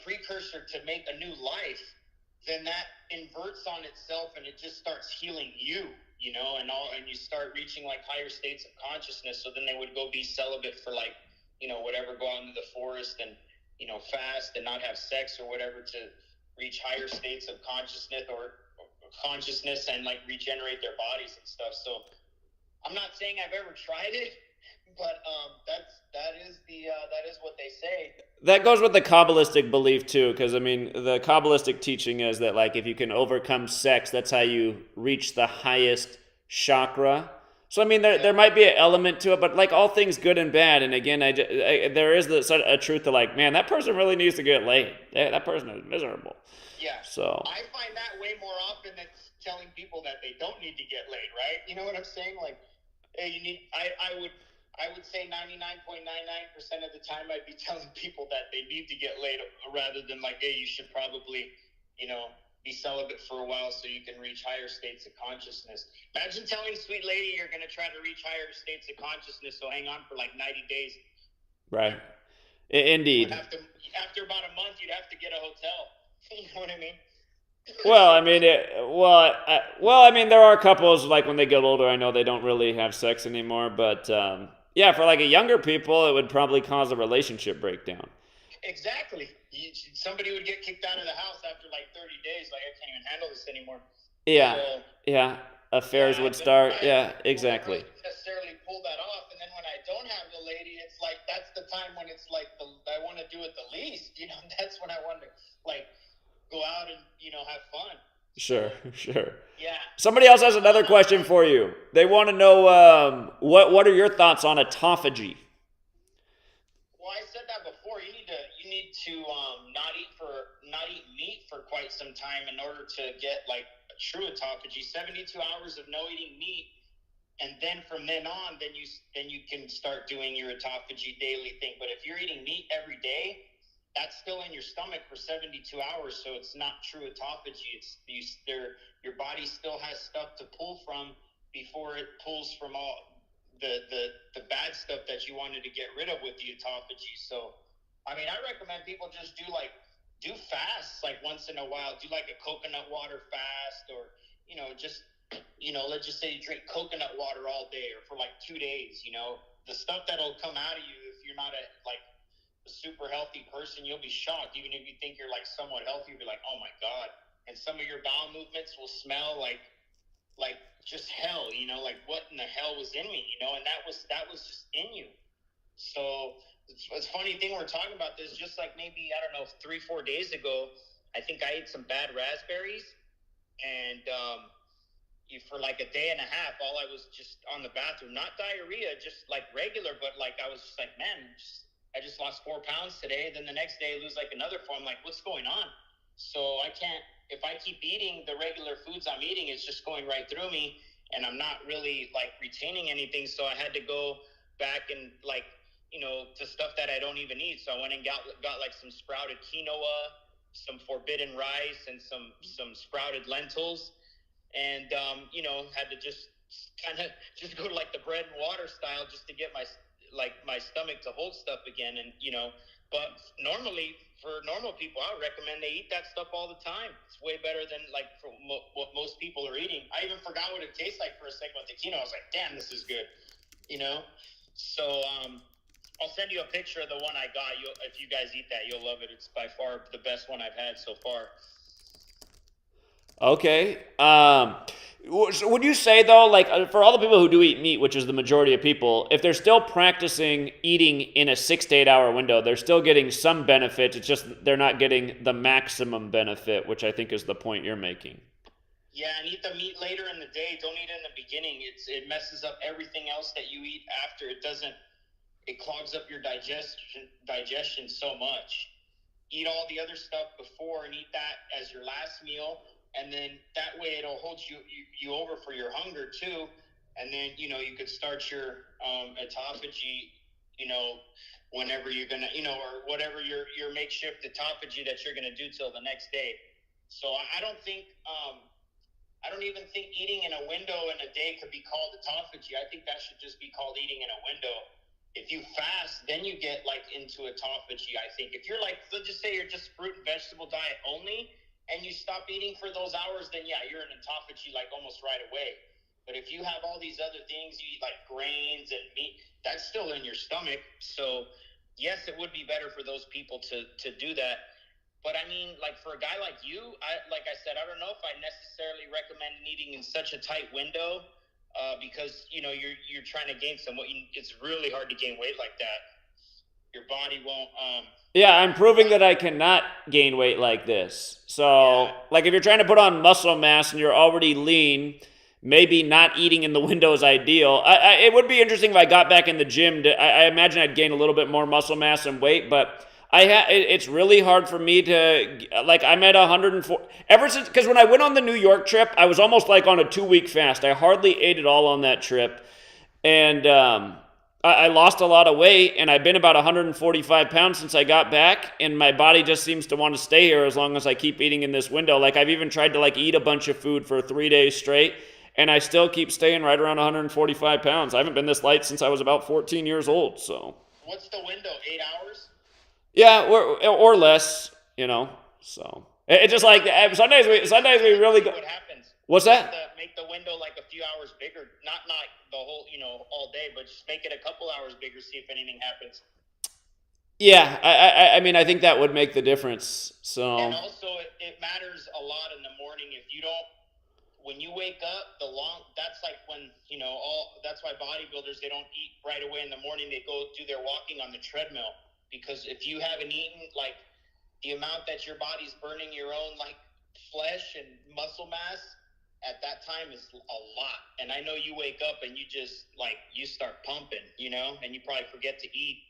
precursor to make a new life, then that inverts on itself and it just starts healing you, and you start reaching like higher states of consciousness. So then they would go be celibate for like, whatever, go out into the forest and, fast and not have sex or whatever to reach higher states of consciousness or consciousness and like regenerate their bodies and stuff. So I'm not saying I've ever tried it, but that is what they say. That goes with the Kabbalistic belief too, because I mean the Kabbalistic teaching is that like if you can overcome sex, that's how you reach the highest chakra. So I mean there might be an element to it, but like all things good and bad, and again there is a truth to like, man, that person really needs to get laid. That person is miserable. Yeah. So I find that way more often than telling people that they don't need to get laid, right? You know what I'm saying? Like, hey, you need. I would say 99.99% of the time I'd be telling people that they need to get laid rather than like, hey, you should probably, be celibate for a while so you can reach higher states of consciousness. Imagine telling a sweet lady you're going to try to reach higher states of consciousness, so hang on for like 90 days. Right. Indeed. After about a month, you'd have to get a hotel. You know what I mean? Well, I mean, I mean, there are couples like when they get older. I know they don't really have sex anymore, but yeah, for like a younger people, it would probably cause a relationship breakdown. Exactly. Somebody would get kicked out of the house after like 30 days. Like, I can't even handle this anymore. Yeah, So, yeah. Affairs would start. Yeah, exactly. I don't necessarily pull that off, and then when I don't have the lady, it's like that's the time when it's like I want to do it the least. That's when I want to like go out and have fun. Sure. Yeah. Somebody else has another question for you. They want to know what are your thoughts on autophagy? Well, I said that before. You need to not eat meat for quite some time in order to get like a true autophagy. 72 hours of no eating meat, and then from then on, then you can start doing your autophagy daily thing. But if you're eating meat every day, that's still in your stomach for 72 hours, so it's not true autophagy. Your body still has stuff to pull from before it pulls from all the bad stuff that you wanted to get rid of with the autophagy. So, I mean, I recommend people just do fasts like once in a while. Do like a coconut water fast, or just let's just say you drink coconut water all day or for like 2 days. The stuff that'll come out of you if you're not a super healthy person, you'll be shocked. Even if you think you're like somewhat healthy, you'll be like, oh my God. And some of your bowel movements will smell like just hell, like what in the hell was in me, and that was just in you. So it's a funny thing we're talking about this, just like maybe, I don't know, 3-4 days ago, I think I ate some bad raspberries, and for like a day and a half, all I was just on the bathroom, not diarrhea, just like regular, but like I was just like, man, I just lost 4 pounds today. Then the next day I lose like another 4. I'm like, what's going on? So I can't, if I keep eating the regular foods I'm eating, it's just going right through me, and I'm not really like retaining anything. So I had to go back and like, to stuff that I don't even eat. So I went and got like some sprouted quinoa, some forbidden rice, and some sprouted lentils, and had to just kind of just go to like the bread and water style just to get my stomach to hold stuff again. And but normally for normal people, I would recommend they eat that stuff all the time. It's way better than like for what most people are eating. I even forgot what it tastes like for a second with the quinoa. I was like, damn, this is good. So I'll send you a picture of the one I got. If you guys eat that, you'll love it. It's by far the best one I've had so far. Okay. So would you say though, like for all the people who do eat meat, which is the majority of people, if they're still practicing eating in a 6 to 8 hour window, they're still getting some benefit. It's just they're not getting the maximum benefit, which I think is the point you're making. Yeah, and eat the meat later in the day. Don't eat it in the beginning. It messes up everything else that you eat after. It clogs up your digestion so much. Eat all the other stuff before and eat that as your last meal, and then that way it'll hold you over for your hunger too. And then you could start your autophagy, whenever you're gonna, or whatever your makeshift autophagy that you're gonna do till the next day. So I don't even think eating in a window in a day could be called autophagy. I think that should just be called eating in a window. If you fast, then you get like into autophagy. I think if you're like, let's just say you're just fruit and vegetable diet only, and you stop eating for those hours, then yeah, you're in autophagy like almost right away. But if you have all these other things, you eat like grains and meat, that's still in your stomach. So yes, it would be better for those people to do that. But I mean, like for a guy like you, like I said, I don't know if I necessarily recommend eating in such a tight window, because you're trying to gain some weight. It's really hard to gain weight like that. Your body won't. Yeah, I'm proving that I cannot gain weight like this. So, Yeah. like if you're trying to put on muscle mass and you're already lean, maybe not eating in the window is ideal. It would be interesting if I got back in the gym. I imagine I'd gain a little bit more muscle mass and weight, but it's really hard for me to, like, I'm at 104 ever since, because when I went on the New York trip, I was almost like on a 2 week fast. I hardly ate at all on that trip, and I lost a lot of weight, and I've been about 145 pounds since I got back, and my body just seems to want to stay here as long as I keep eating in this window. Like I've even tried to like eat a bunch of food for 3 days straight, and I still keep staying right around 145 pounds. I haven't been this light since I was about 14 years old. So What's the window? 8 hours? yeah, or less, So it's just like Sundays we really go. What happens? What's that? Make the window like a few hours bigger, not the whole, all day, but just make it a couple hours bigger. See if anything happens. Yeah, I mean I think that would make the difference. So and also it matters a lot in the morning. If you don't, when you wake up, that's like when that's why bodybuilders, they don't eat right away in the morning. They go do their walking on the treadmill, because if you haven't eaten, like the amount that your body's burning your own like flesh and muscle mass at that time is a lot. And I know you wake up and you just like you start pumping, and you probably forget to eat.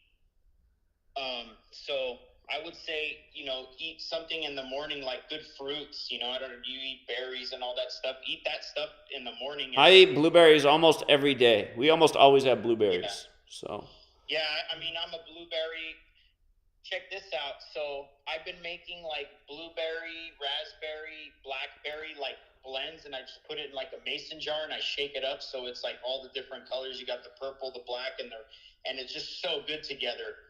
So I would say, eat something in the morning, like good fruits. I don't know, you eat berries and all that stuff. Eat that stuff in the morning. I eat blueberries almost every day. We almost always have blueberries. Yeah. So yeah, I mean, I'm a blueberry. Check this out. So I've been making like blueberry, raspberry, blackberry like blends, and I just put it in like a mason jar and I shake it up so it's like all the different colors. You got the purple, the black, and it's just so good together.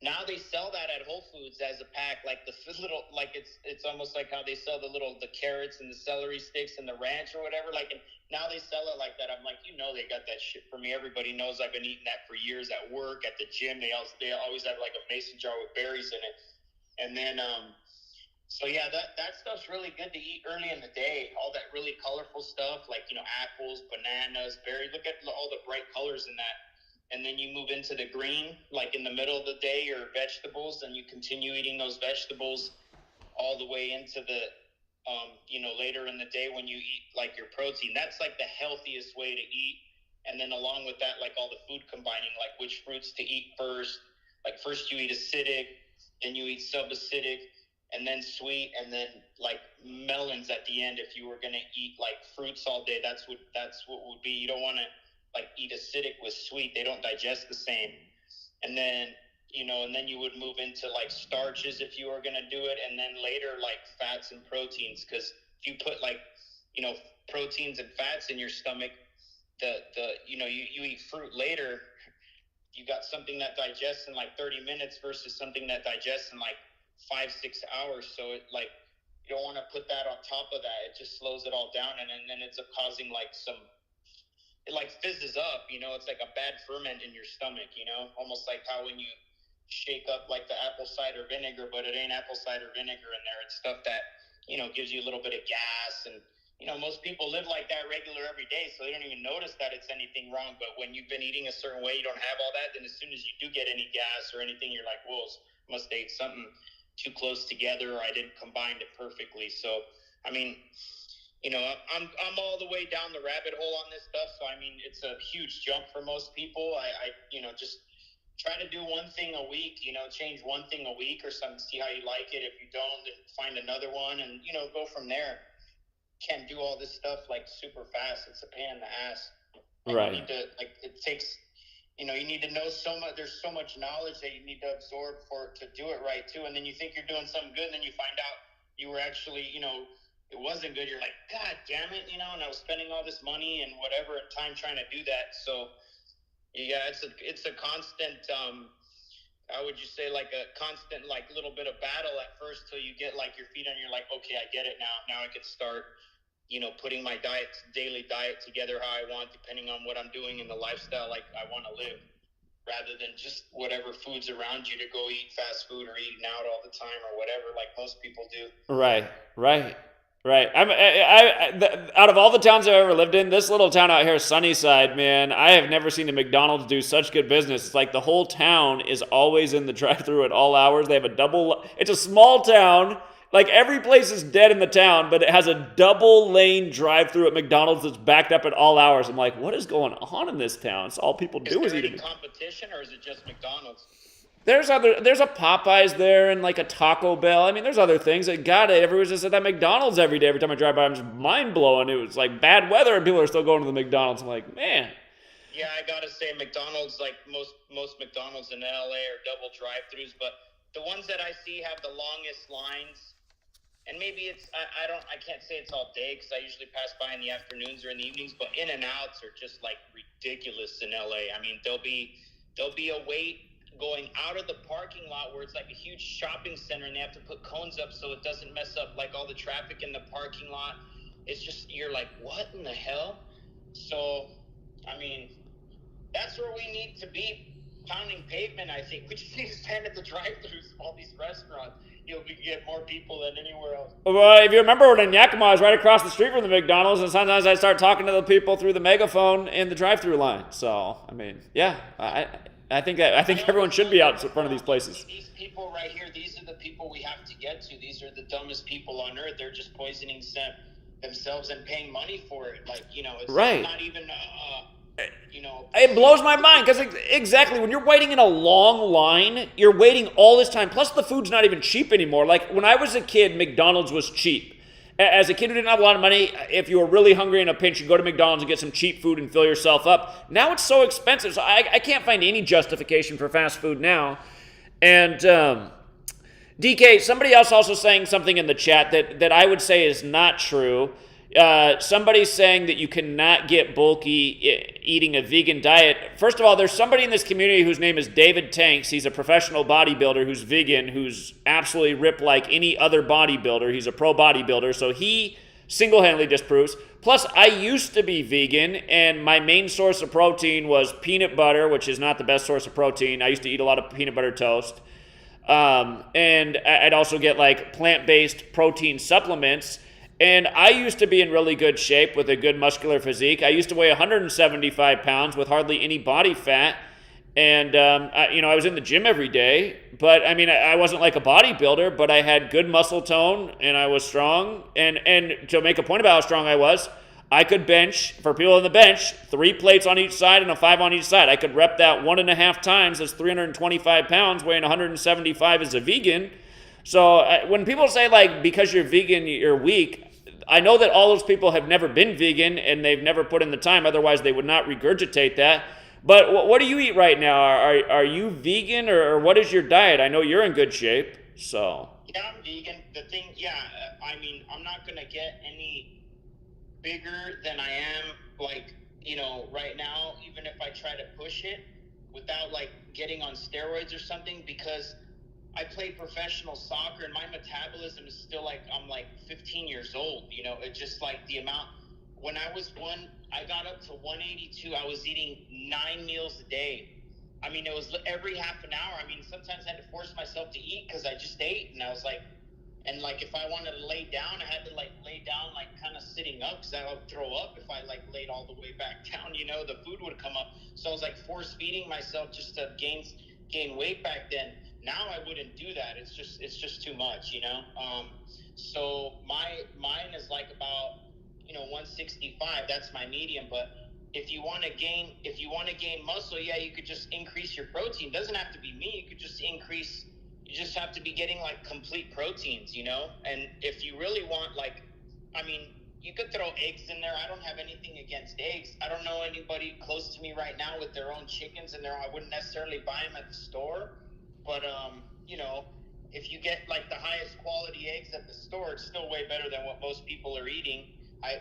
Now they sell that at Whole Foods as a pack, like the little, like it's almost like how they sell the carrots and the celery sticks and the ranch or whatever. Like, and now they sell it like that. I'm like, they got that shit for me. Everybody knows I've been eating that for years at work, at the gym. They always have like a mason jar with berries in it. And then, so yeah, that stuff's really good to eat early in the day. All that really colorful stuff, like, apples, bananas, berries. Look at all the bright colors in that. And then you move into the green, like in the middle of the day, or vegetables, and you continue eating those vegetables all the way into the, later in the day when you eat like your protein. That's like the healthiest way to eat. And then along with that, like all the food combining, like which fruits to eat first. Like first you eat acidic, then you eat subacidic, and then sweet, and then like melons at the end. If you were gonna eat like fruits all day, that's what would be. You don't want to like eat acidic with sweet. They don't digest the same. And then and then you would move into like starches if you were going to do it, and then later like fats and proteins, because if you put like proteins and fats in your stomach, you eat fruit later, you got something that digests in like 30 minutes versus something that digests in like 5-6 hours. So it like, you don't want to put that on top of that. It just slows it all down, and then it's causing like it like fizzes up, it's like a bad ferment in your stomach, almost like how when you shake up like the apple cider vinegar, but it ain't apple cider vinegar in there. It's stuff that, gives you a little bit of gas. And, most people live like that regular every day, so they don't even notice that it's anything wrong. But when you've been eating a certain way, you don't have all that. Then as soon as you do get any gas or anything, you're like, whoa, must have ate something too close together, or I didn't combine it perfectly. So, I mean, I'm all the way down the rabbit hole on this stuff. So, I mean, it's a huge jump for most people. I just try to do one thing a week, change one thing a week or something, see how you like it. If you don't, then find another one and, go from there. Can't do all this stuff like super fast. It's a pain in the ass. And Right. You need to, like, it takes, you need to know so much. There's so much knowledge that you need to absorb to do it right too. And then you think you're doing something good, and then you find out you were actually, it wasn't good. You're like, God damn it, and I was spending all this money and whatever and time trying to do that. So yeah, it's a constant, how would you say, like a constant, like little bit of battle at first till you get like your feet on, you're like, okay, I get it now. Now I can start, putting my daily diet together how I want, depending on what I'm doing in the lifestyle like I want to live, rather than just whatever food's around you to go eat fast food or eating out all the time or whatever, like most people do. Right. Out of all the towns I've ever lived in, this little town out here, Sunnyside, man, I have never seen a McDonald's do such good business. It's like the whole town is always in the drive-thru at all hours. They have it's a small town. Like every place is dead in the town, but it has a double lane drive-thru at McDonald's that's backed up at all hours. I'm like, what is going on in this town? It's all people do is eat. Is there any competition, or is it just McDonald's? There's a Popeyes there and like a Taco Bell. I mean, there's other things. Everyone's just at that McDonald's every day. Every time I drive by, I'm just mind blowing. It was like bad weather and people are still going to the McDonald's. I'm like, man. Yeah, I gotta say McDonald's, like most McDonald's in LA are double drive-throughs, but the ones that I see have the longest lines. And maybe it's I can't say it's all day because I usually pass by in the afternoons or in the evenings, but In-N-Outs are just like ridiculous in LA. I mean, there'll be a wait going out of the parking lot where it's like a huge shopping center, and they have to put cones up so it doesn't mess up like all the traffic in the parking lot. It's just, you're like, what in the hell? So, I mean, that's where we need to be, pounding pavement. I think we just need to stand at the drive-thrus of all these restaurants. We can get more people than anywhere else. Well, if you remember, when in Yakima, I was right across the street from the McDonald's, and sometimes I start talking to the people through the megaphone in the drive-thru line. So, I mean, yeah, I think everyone should be out in front of these places. These people right here, these are the people we have to get to. These are the dumbest people on earth. They're just poisoning themselves and paying money for it. Like, it's right. Not even, It blows my mind because exactly when you're waiting in a long line, you're waiting all this time. Plus, the food's not even cheap anymore. Like when I was a kid, McDonald's was cheap. As a kid who didn't have a lot of money, if you were really hungry in a pinch, you go to McDonald's and get some cheap food and fill yourself up. Now it's so expensive, so I can't find any justification for fast food now. And DK, somebody else also saying something in the chat that I would say is not true, Somebody's saying that you cannot get bulky eating a vegan diet. First of all, there's somebody in this community whose name is David Tanks. He's a professional bodybuilder who's vegan, who's absolutely ripped like any other bodybuilder. He's a pro bodybuilder, so he single-handedly disproves. Plus, I used to be vegan, and my main source of protein was peanut butter, which is not the best source of protein. I used to eat a lot of peanut butter toast. And I'd also get like plant-based protein supplements. And I used to be in really good shape with a good muscular physique. I used to weigh 175 pounds with hardly any body fat. And, I was in the gym every day. But, I wasn't like a bodybuilder, but I had good muscle tone and I was strong. And to make a point about how strong I was, I could bench, for people on the bench, 3 plates on each side and a 5 on each side. I could rep that 1.5 times. That's 325 pounds, weighing 175 as a vegan. So when people say, like, because you're vegan, you're weak, I know that all those people have never been vegan and they've never put in the time. Otherwise, they would not regurgitate that. But what do you eat right now? Are you vegan or what is your diet? I know you're in good shape, so. Yeah, I'm vegan. The thing, I'm not going to get any bigger than I am, right now, even if I try to push it without, getting on steroids or something, because I play professional soccer and my metabolism is still I'm 15 years old. It's just the amount. When I got up to 182, I was eating 9 meals a day. It was every half an hour. Sometimes I had to force myself to eat because I just ate, and I was if I wanted to lay down, I had to lay down kind of sitting up because I would throw up if I laid all the way back down. The food would come up. So I was force feeding myself just to gain weight back then. Now I wouldn't do that. It's just too much, So mine is about 165. That's my medium. But if you want to gain muscle, yeah, you could just increase your protein. It doesn't have to be meat. You could just increase. You just have to be getting complete proteins, And if you really want you could throw eggs in there. I don't have anything against eggs. I don't know anybody close to me right now with their own chickens, and I wouldn't necessarily buy them at the store. But, if you get the highest quality eggs at the store, it's still way better than what most people are eating. I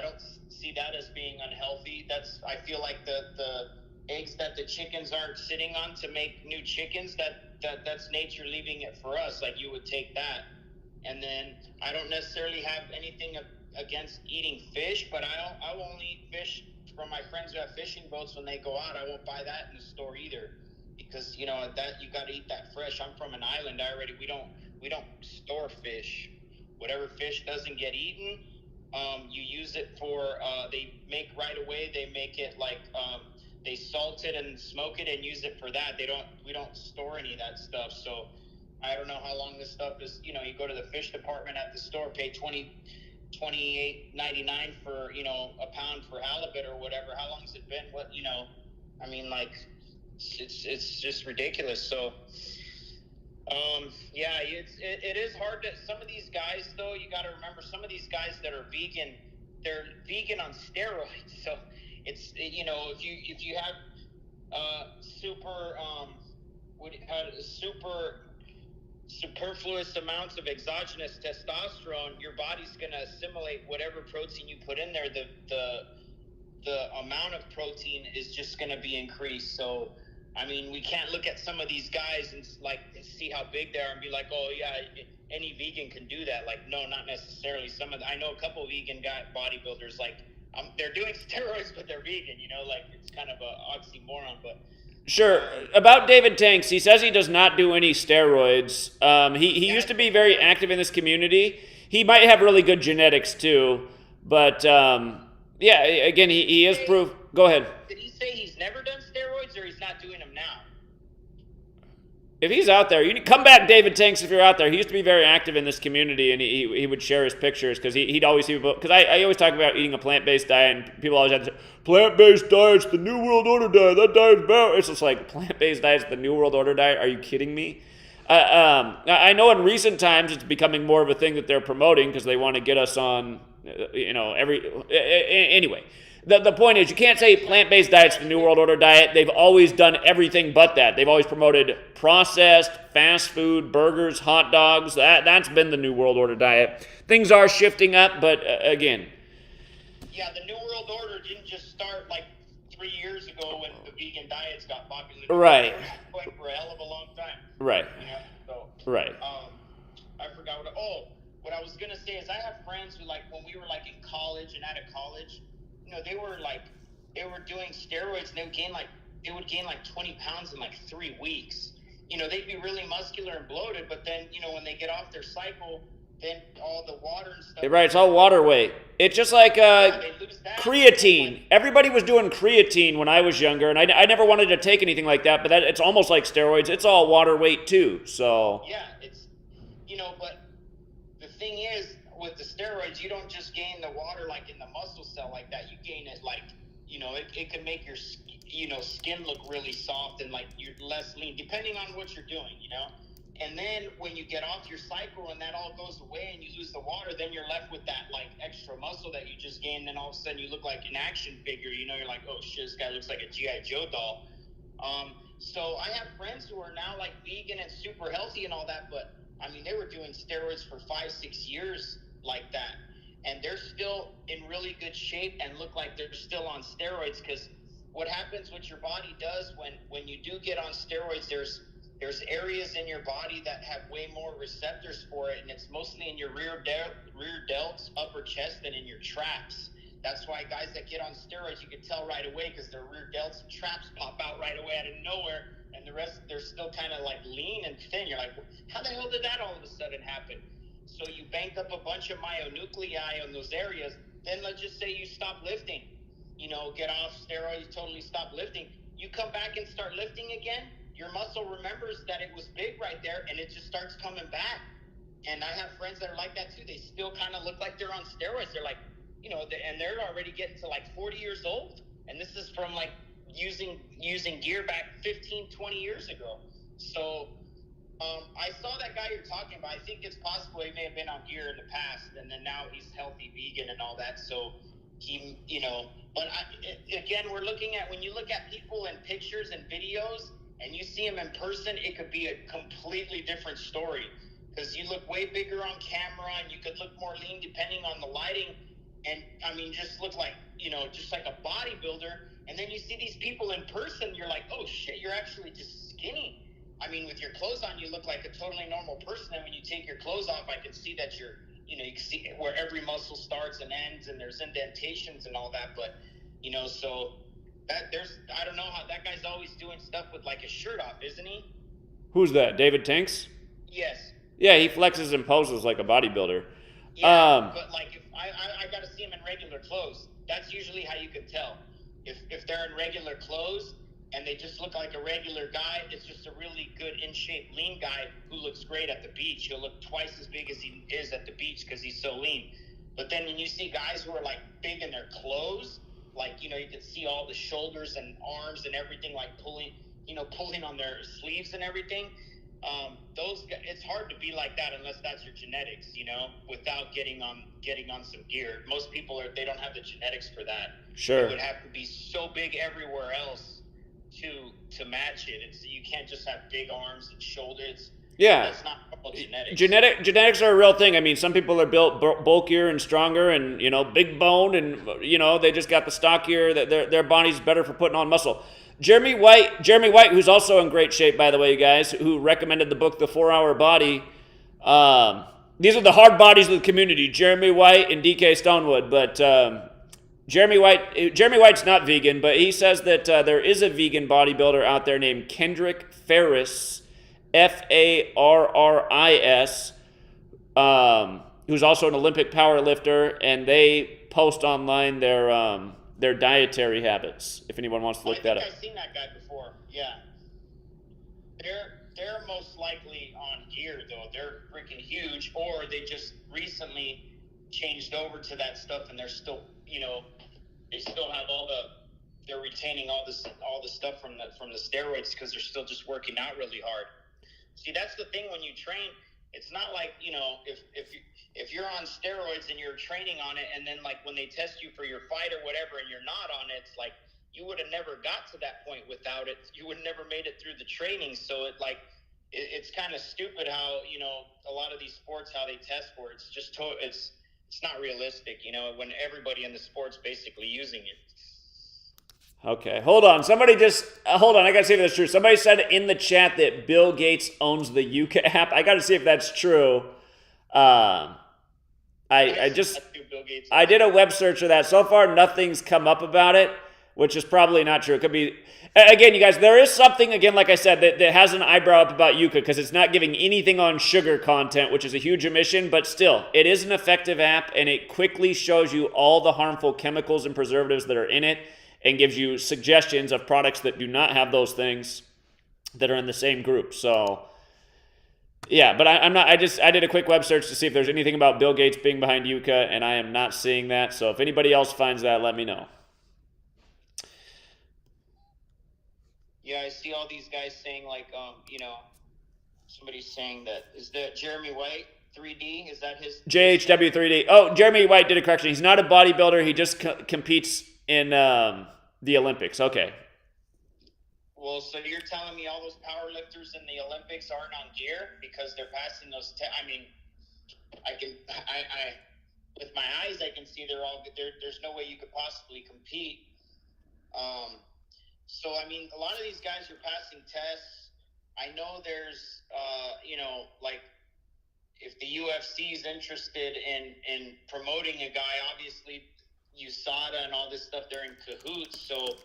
don't see that as being unhealthy. I feel like the eggs that the chickens aren't sitting on to make new chickens, that's nature leaving it for us. You would take that. And then I don't necessarily have anything against eating fish, but I will only eat fish from my friends who have fishing boats when they go out. I won't buy that in the store either. Because that you got to eat that fresh. I'm from an island. We don't store fish. Whatever fish doesn't get eaten, you use it for. They make right away. They make it they salt it and smoke it and use it for that. We don't store any of that stuff. So I don't know how long this stuff is. You go to the fish department at the store, pay $28.99 for a pound for halibut or whatever. How long has it been? It's just ridiculous. So it is hard to. Some of these guys, though, you got to remember, some of these guys that are vegan, they're vegan on steroids. So it's if you have super superfluous amounts of exogenous testosterone, your body's going to assimilate whatever protein you put in there. The amount of protein is just going to be increased. So we can't look at some of these guys and see how big they are and be like, oh yeah, any vegan can do that. No, not necessarily. I know a couple of vegan bodybuilders, they're doing steroids, but they're vegan. It's kind of an oxymoron. But sure. About David Tanks, he says he does not do any steroids. He used to be very active in this community. He might have really good genetics too, but again, he is proof. Go ahead. Did he say he's never done steroids, or he's not doing them now? If he's out there, you come back, David Tanks. If you're out there, he used to be very active in this community, and he would share his pictures because he'd always see people. Because I always talk about eating a plant-based diet, and people always have to say, plant-based diet's the New World Order diet. That diet's bad. It's just plant-based diet's the New World Order diet. Are you kidding me? I know in recent times it's becoming more of a thing that they're promoting because they want to get us on Anyway, the point is, you can't say plant-based diet's the New World Order diet. They've always done everything but that. They've always promoted processed, fast food, burgers, hot dogs. That's been the New World Order diet. Things are shifting up, but again. Yeah, the New World Order didn't just start like 3 years ago when the vegan diets got popular. Right. It was going for a hell of a long time. Right. Right. I forgot what I was gonna say is I have friends who, like, when we were like in college and out of college, they were doing steroids and they would gain like 20 pounds in like 3 weeks. They'd be really muscular and bloated, but then when they get off their cycle, then all the water and stuff. Right, it's all water weight. It's just like creatine. Everybody was doing creatine when I was younger, and I never wanted to take anything like that, but it's almost like steroids. It's all water weight too, so. Yeah, it's, but the thing is, with the steroids, you don't just gain the water like in the muscle cell like that. You gain it like, it can make your, skin look really soft and like you're less lean, depending on what you're doing, And then when you get off your cycle and that all goes away and you lose the water, then you're left with that like extra muscle that you just gained. And all of a sudden you look like an action figure. You're like, oh shit, this guy looks like a G.I. Joe doll. So I have friends who are now like vegan and super healthy and all that, but I mean, they were doing steroids for 5-6 years like that. And they're still in really good shape and look like they're still on steroids, because what happens, what your body does when you do get on steroids, there's areas in your body that have way more receptors for it, and it's mostly in your rear delts, upper chest, and in your traps. That's why guys that get on steroids, you can tell right away, because their rear delts and traps pop out right away out of nowhere, and the rest, they're still kind of like lean and thin. You're like, how the hell did that all of a sudden happen? So you bank up a bunch of myonuclei on those areas. Then let's just say you stop lifting, get off steroids, totally stop lifting. You come back and start lifting again, your muscle remembers that it was big right there, and it just starts coming back. And I have friends that are like that too. They still kind of look like they're on steroids. They're like, and they're already getting to like 40 years old. And this is from like using gear back 15, 20 years ago. So I saw that guy you're talking about. I think it's possible he may have been on gear in the past, and then now he's healthy vegan and all that. So he, but again, we're looking at, when you look at people in pictures and videos, and you see them in person, it could be a completely different story, because you look way bigger on camera and you could look more lean depending on the lighting. And I mean, just look like, just like a bodybuilder. And then you see these people in person, you're like, oh shit, you're actually just skinny. I mean, with your clothes on, you look like a totally normal person. And when you take your clothes off, I can see that you're, you can see where every muscle starts and ends, and there's indentations and all that. But, so that I don't know how that guy's always doing stuff with like a shirt off, isn't he? Who's that? David Tanks? Yes. Yeah, he flexes and poses like a bodybuilder. Yeah, but like if I got to see him in regular clothes. That's usually how you can tell. If they're in regular clothes and they just look like a regular guy, it's just a really good, in shape, lean guy who looks great at the beach. He'll look twice as big as he is at the beach because he's so lean. But then when you see guys who are like big in their clothes, like, you can see all the shoulders and arms and everything, like pulling on their sleeves and everything. It's hard to be like that unless that's your genetics, without getting on some gear. Most people they don't have the genetics for that. Sure. It would have to be so big everywhere else to match it. You can't just have big arms and shoulders. Yeah. That's not called genetics. Genetics are a real thing. I mean, some people are built bulkier and stronger and, big boned, and, they just got the stockier, their body's better for putting on muscle. Jeremy White, who's also in great shape, by the way, you guys, who recommended the book, The 4-Hour Body. These are the hard bodies of the community, Jeremy White and DK Stonewood. But Jeremy White's not vegan, but he says that there is a vegan bodybuilder out there named Kendrick Farris, Farris, who's also an Olympic powerlifter, and they post online their dietary habits, if anyone wants to look that up. I've seen that guy before. Yeah. They're most likely on gear, though. They're freaking huge, or they just recently changed over to that stuff, and they're still, they still have they're retaining all the stuff from the steroids, because they're still just working out really hard. See, that's the thing when you train. It's not like, if you're on steroids and you're training on it, and then like when they test you for your fight or whatever and you're not on it, it's like you would have never got to that point without it. You would have never made it through the training. So it's kind of stupid how, a lot of these sports, how they test for it. It's just it's not realistic, when everybody in the sport's basically using it. Okay, hold on. Somebody hold on. I gotta see if that's true. Somebody said in the chat that Bill Gates owns the Yuka app. I gotta see if that's true. I did a web search of that. So far, nothing's come up about it, which is probably not true. It could be. Again, you guys, there is something, again, like I said, that has an eyebrow up about Yuka because it's not giving anything on sugar content, which is a huge omission, but still, it is an effective app, and it quickly shows you all the harmful chemicals and preservatives that are in it and gives you suggestions of products that do not have those things that are in the same group. So, yeah, but I did a quick web search to see if there's anything about Bill Gates being behind Yuka, and I am not seeing that. So if anybody else finds that, let me know. Yeah, I see all these guys saying somebody's saying that, is that Jeremy White 3D? Is that his? JHW 3D. Oh, Jeremy White did a correction. He's not a bodybuilder. He just competes in the Olympics. Okay. Well, so you're telling me all those powerlifters in the Olympics aren't on gear because they're passing those I with my eyes I can see they're all there. There's no way you could possibly compete. So I mean, a lot of these guys are passing tests. I know there's like if the UFC is interested in promoting a guy, obviously USADA and all this stuff, they're in cahoots. So,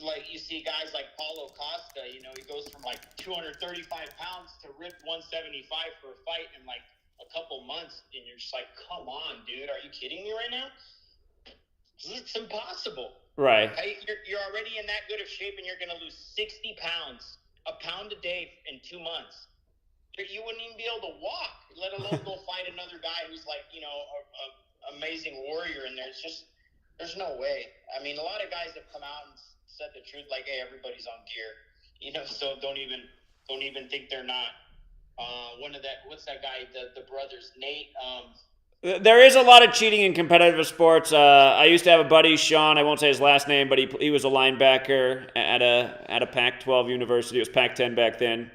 like you see guys like Paulo Costa, he goes from like 235 pounds to rip 175 for a fight in like a couple months. And you're just like, come on, dude, are you kidding me right now? It's impossible. Right. You're already in that good of shape and you're going to lose 60 pounds, a pound a day in 2 months. You wouldn't even be able to walk, let alone go fight another guy who's like, a amazing warrior in there. It's just, there's no way. I mean, a lot of guys have come out and said the truth, like, hey, everybody's on gear, so don't even think they're not. What's that guy, the brothers, Nate? There is a lot of cheating in competitive sports. I used to have a buddy, Sean. I won't say his last name, but he was a linebacker at a Pac-12 university. It was Pac-10 back then.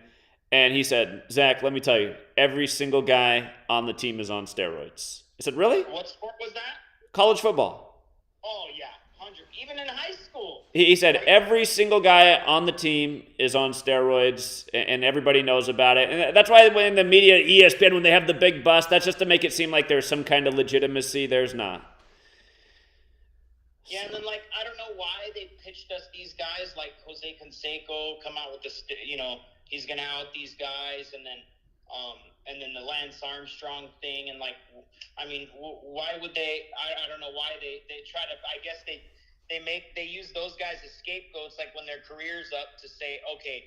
And he said, Zach, let me tell you, every single guy on the team is on steroids. I said, really? What sport was that? College football. Oh, yeah, 100. Even in high school. He said every single guy on the team is on steroids, and everybody knows about it. And that's why when the media, ESPN, when they have the big bust, that's just to make it seem like there's some kind of legitimacy. There's not. Yeah, and then, I don't know why they pitched us these guys like Jose Canseco, come out with this, he's going to out these guys, and then the Lance Armstrong thing, and why would they? I don't know why they try to. I guess they use those guys as scapegoats, like when their career's up, to say, okay,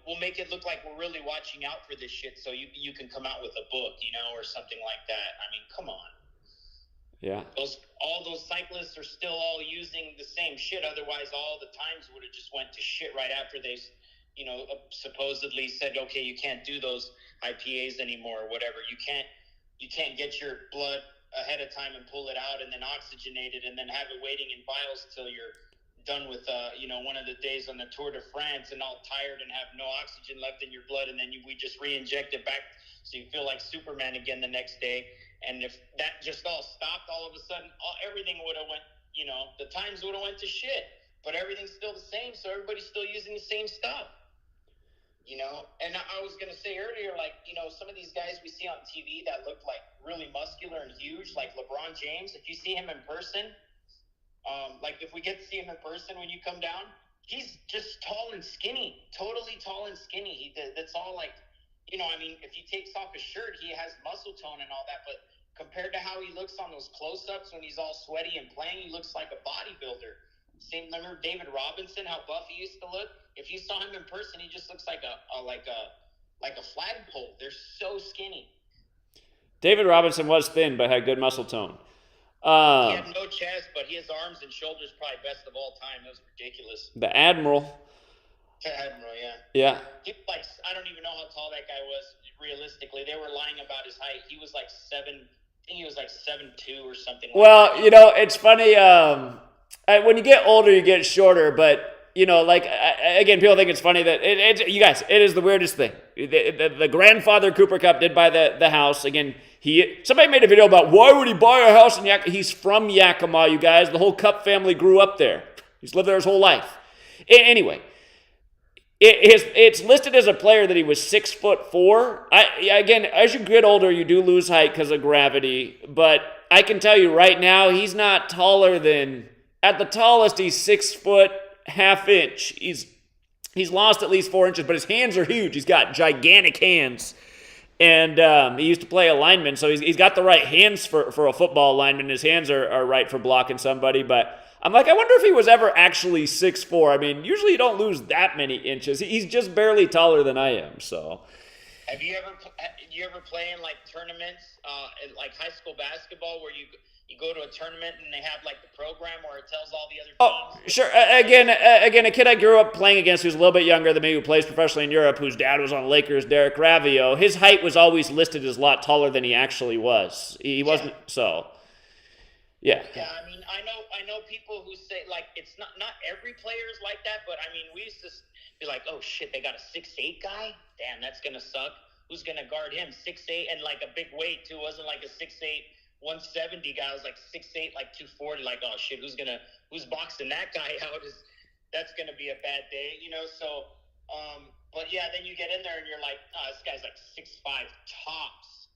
we'll make it look like we're really watching out for this shit, so you can come out with a book, or something like that. I mean, come on. Yeah. All those cyclists are still all using the same shit. Otherwise, all the times would have just went to shit right after they, supposedly said, okay, you can't do those IPAs anymore or whatever. You can't get your blood ahead of time and pull it out and then oxygenate it and then have it waiting in vials till you're done with, one of the days on the Tour de France and all tired and have no oxygen left in your blood. And then we just re-inject it back so you feel like Superman again the next day. And if that just all stopped, all of a sudden, everything would have went, the times would have went to shit. But everything's still the same, so everybody's still using the same stuff. And I was going to say earlier, some of these guys we see on TV that look like really muscular and huge, like LeBron James, if you see him in person, if we get to see him in person when you come down, he's just tall and skinny, totally tall and skinny. That's all if he takes off his shirt, he has muscle tone and all that, but compared to how he looks on those close-ups when he's all sweaty and playing, he looks like a bodybuilder. Remember David Robinson, how buff he used to look? If you saw him in person, he just looks like a flagpole. They're so skinny. David Robinson was thin, but had good muscle tone. He had no chest, but his arms and shoulders probably best of all time. It was ridiculous. The Admiral. Admiral, yeah. Yeah. He, like, I don't even know how tall that guy was realistically. They were lying about his height. He was like 7. I think he was like 7'2" or something. Well, like that. you know, it's funny. When you get older, you get shorter. But you know, like again, people think it's funny that you guys, it is the weirdest thing. The grandfather Cooper Cup did buy the house. Again, somebody made a video about why would he buy a house in Yakima. He's from Yakima, you guys. The whole Cup family grew up there. He's lived there his whole life. Anyway. It's listed as a player that he was 6'4". Again, as you get older, you do lose height because of gravity. But I can tell you right now, he's not taller than, at the tallest, he's 6 foot half inch. He's lost at least 4 inches, but his hands are huge. He's got gigantic hands. And he used to play a lineman, so he's got the right hands for a football lineman. His hands are right for blocking somebody, but I'm like, I wonder if he was ever actually 6'4". I mean, usually you don't lose that many inches. He's just barely taller than I am, so. Have you ever play in like tournaments, in like high school basketball, where you go to a tournament and they have like the program where it tells all the other teams? Oh, sure. Again, a kid I grew up playing against who's a little bit younger than me, who plays professionally in Europe, whose dad was on Lakers, Derek Ravio. His height was always listed as a lot taller than he actually was. He wasn't, so. Yeah. Yeah, I mean, I know people who say, like, it's not every player is like that, but I mean, we used to be like, oh shit, they got a 6'8" guy? Damn, that's gonna suck. Who's gonna guard him? 6'8" and like a big weight too. Wasn't like a 6'8", 170 guy. It was like 6'8", like 240. Like, oh shit, who's boxing that guy out? That's gonna be a bad day, you know? So, but yeah, then you get in there and you're like, oh, this guy's like 6'5" tops.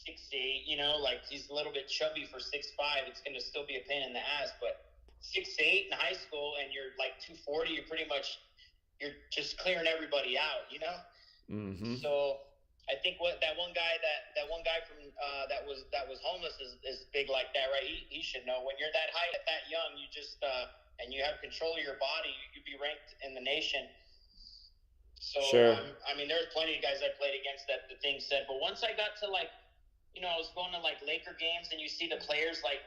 6'8", you know, like he's a little bit chubby for 6'5". It's going to still be a pain in the ass, but 6'8" in high school and you're like 240, you're just clearing everybody out, you know? Mm-hmm. So I think that one guy from that was homeless is big like that, right? He should know when you're that height at that young, you just and you have control of your body, you'd be ranked in the nation. So sure. I mean, there's plenty of guys I played against that the thing said, but once I got to like, you know, I was going to like Laker games and you see the players like,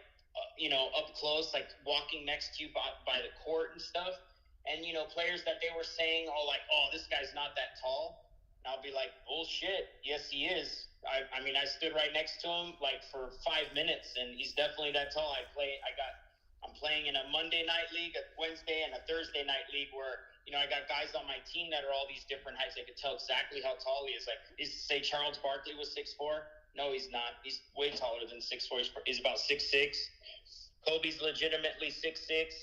you know, up close, like walking next to you by the court and stuff. And, you know, players that they were saying, oh, like, oh, this guy's not that tall. And I'll be like, bullshit. Yes, he is. I mean, I stood right next to him like for 5 minutes and he's definitely that tall. I'm playing in a Monday night league, a Wednesday and a Thursday night league where, you know, I got guys on my team that are all these different heights. I could tell exactly how tall he is. Like, say Charles Barkley was 6'4". No, he's not. He's way taller than 6'4". He's about 6'6". Kobe's legitimately 6'6".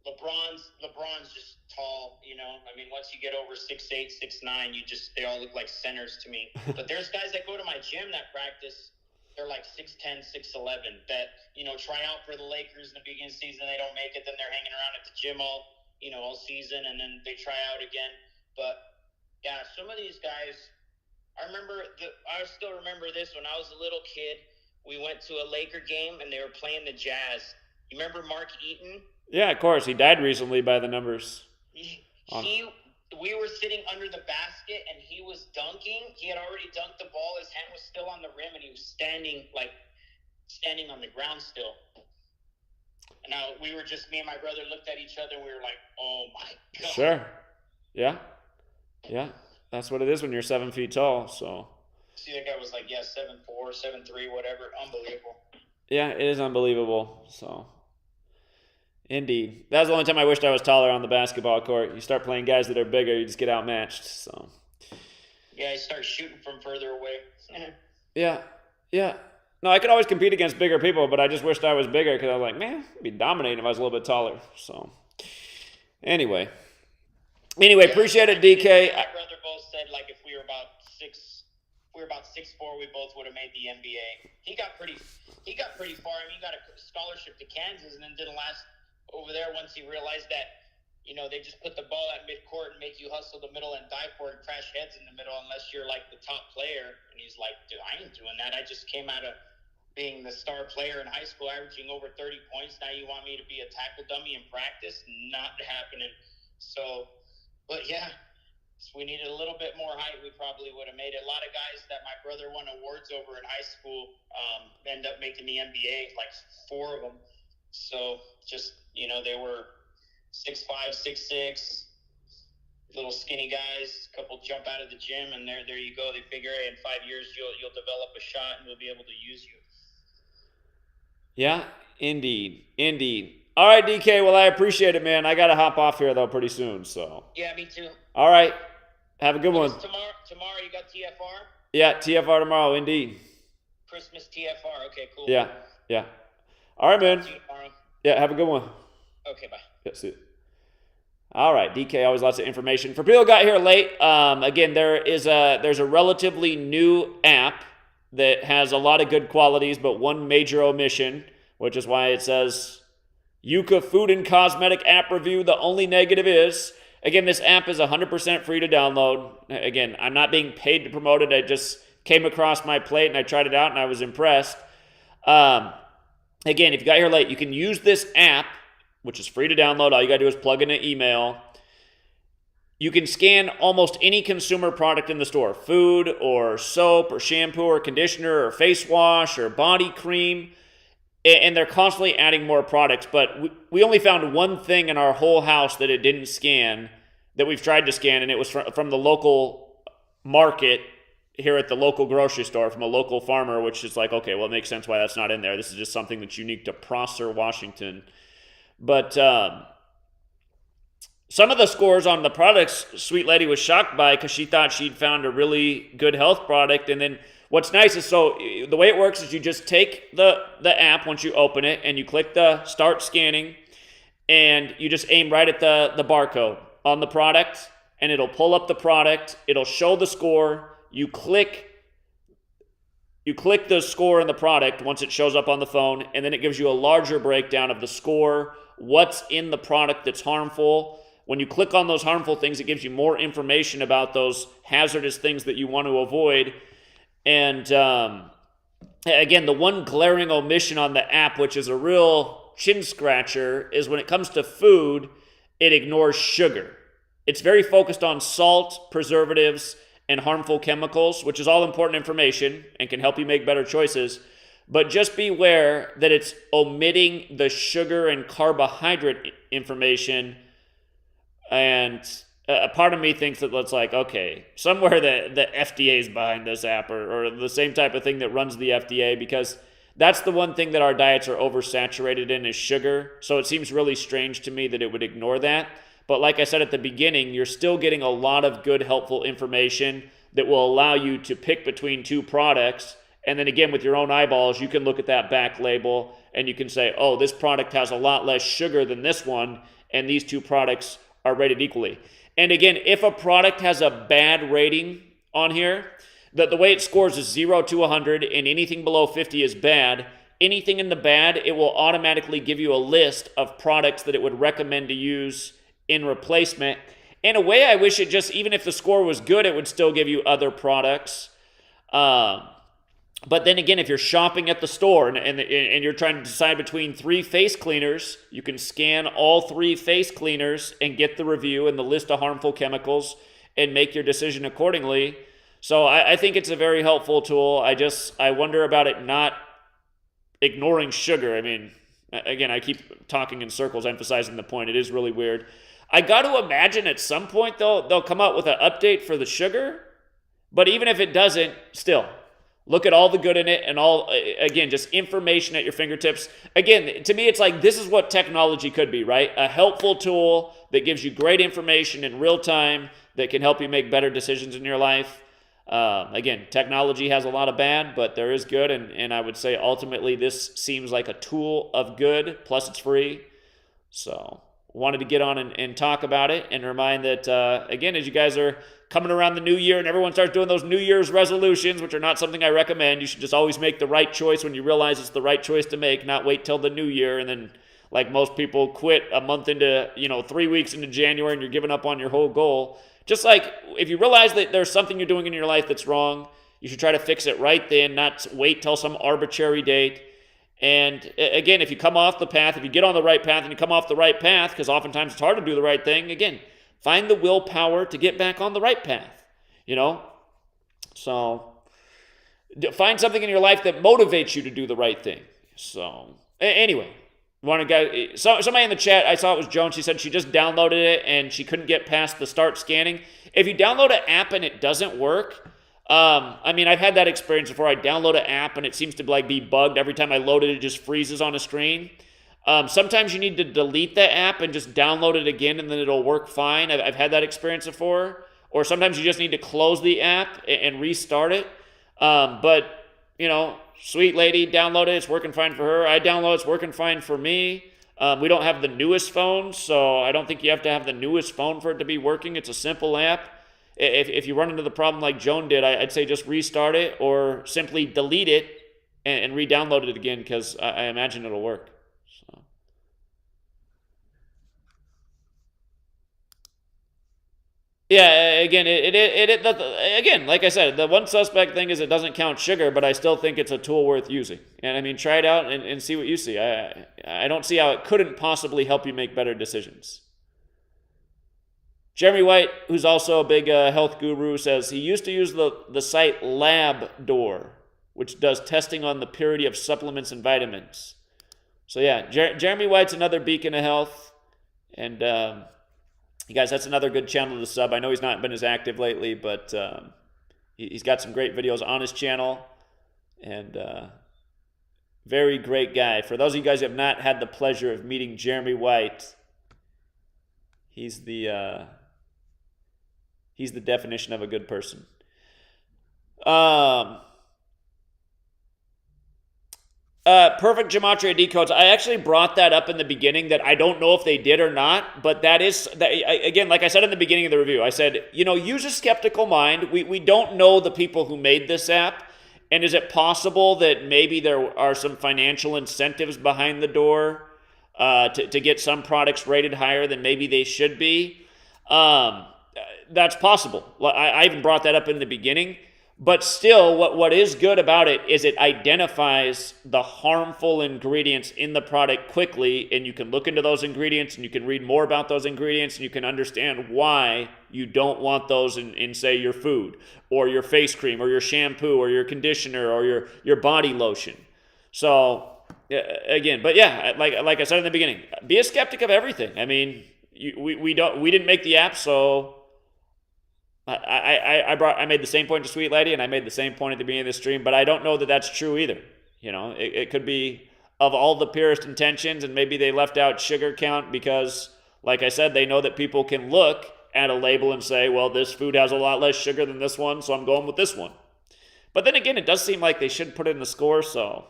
LeBron's just tall, you know. I mean, once you get over 6'8", 6'9", they all look like centers to me. But there's guys that go to my gym that practice. They're like 6'10", 6'11", that, you know, try out for the Lakers in the beginning of the season. They don't make it. Then they're hanging around at the gym all season, and then they try out again. But, yeah, some of these guys – I still remember this when I was a little kid. We went to a Laker game and they were playing the Jazz. You remember Mark Eaton? Yeah, of course. He died recently by the numbers. We were sitting under the basket and he was dunking. He had already dunked the ball. His hand was still on the rim and he was standing on the ground still. And now me and my brother looked at each other and we were like, oh my God. Sure. Yeah. Yeah. That's what it is when you're 7 feet tall, so. See, that guy was like, 7'4", 7'3", whatever. Unbelievable. Yeah, it is unbelievable, so. Indeed. That was the only time I wished I was taller on the basketball court. You start playing guys that are bigger, you just get outmatched, so. Yeah, you start shooting from further away. Yeah. No, I could always compete against bigger people, but I just wished I was bigger because I was like, man, I'd be dominating if I was a little bit taller, so. Anyway, appreciate it, DK. My brother both said like if we were about 6'4", we both would have made the NBA. He got pretty far. I mean, he got a scholarship to Kansas, and then didn't last over there once he realized that, you know, they just put the ball at midcourt and make you hustle the middle and dive for it and crash heads in the middle unless you're like the top player. And he's like, dude, I ain't doing that. I just came out of being the star player in high school, averaging over 30 points. Now you want me to be a tackle dummy in practice? Not happening. So. But yeah, we needed a little bit more height. We probably would have made it. A lot of guys that my brother won awards over in high school end up making the NBA, like 4 of them. So just, you know, they were 6'5", 6'6", little skinny guys, a couple jump out of the gym, and there you go. They figure, hey, in 5 years you'll develop a shot and we'll be able to use you. Yeah, indeed. All right, DK. Well, I appreciate it, man. I got to hop off here though pretty soon. So. Yeah, me too. All right. Have a good one. Tomorrow you got TFR? Yeah, TFR tomorrow, indeed. Christmas TFR. Okay, cool. Yeah. All right, man. See you tomorrow. Yeah, have a good one. Okay, bye. Yeah, see you. All right, DK, always lots of information. For people who got here late, again, there's a relatively new app that has a lot of good qualities, but one major omission, which is why it says Yuka Food and Cosmetic App Review. The only negative is, again, this app is 100% free to download. Again, I'm not being paid to promote it. I just came across my plate and I tried it out and I was impressed. Again, if you got here late, you can use this app, which is free to download. All you got to do is plug in an email. You can scan almost any consumer product in the store, food or soap or shampoo or conditioner or face wash or body cream, and they're constantly adding more products. But we only found one thing in our whole house that it didn't scan, that we've tried to scan, and it was from the local market here at the local grocery store, from a local farmer, which is like, okay, well, it makes sense why that's not in there. This is just something that's unique to Prosser, Washington. But some of the scores on the products, Sweet Lady was shocked by because she thought she'd found a really good health product. And then what's nice is, so the way it works is you just take the app once you open it and you click the start scanning and you just aim right at the barcode on the product and it'll pull up the product. It'll show the score. You click the score in the product once it shows up on the phone, and then it gives you a larger breakdown of the score, what's in the product that's harmful. When you click on those harmful things, it gives you more information about those hazardous things that you want to avoid. And again, the one glaring omission on the app, which is a real chin scratcher, is when it comes to food, it ignores sugar. It's very focused on salt, preservatives, and harmful chemicals, which is all important information and can help you make better choices. But just beware that it's omitting the sugar and carbohydrate information. And a part of me thinks that it's like, okay, somewhere the FDA is behind this app, or the same type of thing that runs the FDA, because that's the one thing that our diets are oversaturated in is sugar. So it seems really strange to me that it would ignore that. But like I said at the beginning, you're still getting a lot of good, helpful information that will allow you to pick between two products. And then again, with your own eyeballs, you can look at that back label and you can say, oh, this product has a lot less sugar than this one, and these two products are rated equally. And again, if a product has a bad rating on here, the way it scores is 0 to 100, and anything below 50 is bad. Anything in the bad, it will automatically give you a list of products that it would recommend to use in replacement. In a way, I wish it just, even if the score was good, it would still give you other products. But then again, if you're shopping at the store and you're trying to decide between 3 face cleaners, you can scan all 3 face cleaners and get the review and the list of harmful chemicals and make your decision accordingly. So I think it's a very helpful tool. I wonder about it not ignoring sugar. I mean, again, I keep talking in circles, emphasizing the point. It is really weird. I got to imagine at some point, though, they'll come out with an update for the sugar. But even if it doesn't, still, look at all the good in it and all, again, just information at your fingertips. Again, to me, it's like this is what technology could be, right? A helpful tool that gives you great information in real time that can help you make better decisions in your life. Again, technology has a lot of bad, but there is good. And I would say ultimately this seems like a tool of good, plus it's free. So wanted to get on and talk about it and remind that, again, as you guys are coming around the new year and everyone starts doing those New Year's resolutions, which are not something I recommend, you should just always make the right choice when you realize it's the right choice to make, not wait till the new year and then, like most people, quit a month into, 3 weeks into January and you're giving up on your whole goal. Just like if you realize that there's something you're doing in your life that's wrong, you should try to fix it right then, not wait till some arbitrary date. And again, if you come off the path, if you get on the right path and you come off the right path, because oftentimes it's hard to do the right thing, again, find the willpower to get back on the right path, So find something in your life that motivates you to do the right thing. So anyway, One guy, somebody in the chat, I saw it was Joan. She said she just downloaded it and she couldn't get past the start scanning. If you download an app and it doesn't work, I mean, I've had that experience before. I download an app and it seems to like be bugged. Every time I load it, it just freezes on a screen. Sometimes you need to delete the app and just download it again, and then it'll work fine. I've had that experience before. Or sometimes you just need to close the app and restart it. But, you know, sweet lady downloaded it. It's working fine for her. I download it. It's working fine for me. We don't have the newest phone, so I don't think you have to have the newest phone for it to be working. It's a simple app. If you run into the problem like Joan did, I'd say just restart it or simply delete it and re-download it again, because I imagine it'll work. So. Yeah, again, again, like I said, the one suspect thing is it doesn't count sugar, but I still think it's a tool worth using. And I mean, try it out and see what you see. I don't see how it couldn't possibly help you make better decisions. Jeremy White, who's also a big health guru, says he used to use the site LabDoor, which does testing on the purity of supplements and vitamins. So yeah, Jeremy White's another beacon of health. And you guys, that's another good channel to sub. I know he's not been as active lately, but he's got some great videos on his channel. And very great guy. For those of you guys who have not had the pleasure of meeting Jeremy White, he's the definition of a good person. Perfect Gematria decodes. I actually brought that up in the beginning, that I don't know if they did or not, but that is, again, like I said in the beginning of the review, I said, you know, use a skeptical mind. We don't know the people who made this app, and is it possible that maybe there are some financial incentives behind the door to get some products rated higher than maybe they should be? That's possible. I even brought that up in the beginning. But still, what is good about it is it identifies the harmful ingredients in the product quickly, and you can look into those ingredients, and you can read more about those ingredients, and you can understand why you don't want those in say, your food, or your face cream, or your shampoo, or your conditioner, or your body lotion. So, again, but yeah, like I said in the beginning, be a skeptic of everything. I mean, we didn't make the app, so I made the same point to Sweet Lady, and I made the same point at the beginning of the stream, but I don't know that that's true either. You know, it could be of all the purest intentions, and maybe they left out sugar count because, like I said, they know that people can look at a label and say, well, this food has a lot less sugar than this one, so I'm going with this one. But then again, it does seem like they should put it in the score, so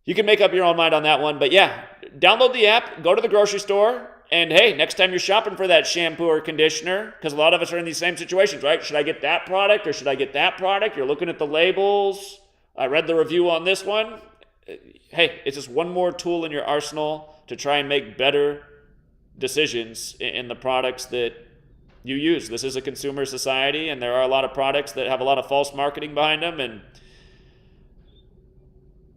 you can make up your own mind on that one. But yeah, download the app, go to the grocery store, and hey, next time you're shopping for that shampoo or conditioner, because a lot of us are in these same situations, right? Should I get that product or should I get that product? You're looking at the labels. I read the review on this one. Hey, it's just one more tool in your arsenal to try and make better decisions in the products that you use. This is a consumer society, and there are a lot of products that have a lot of false marketing behind them, and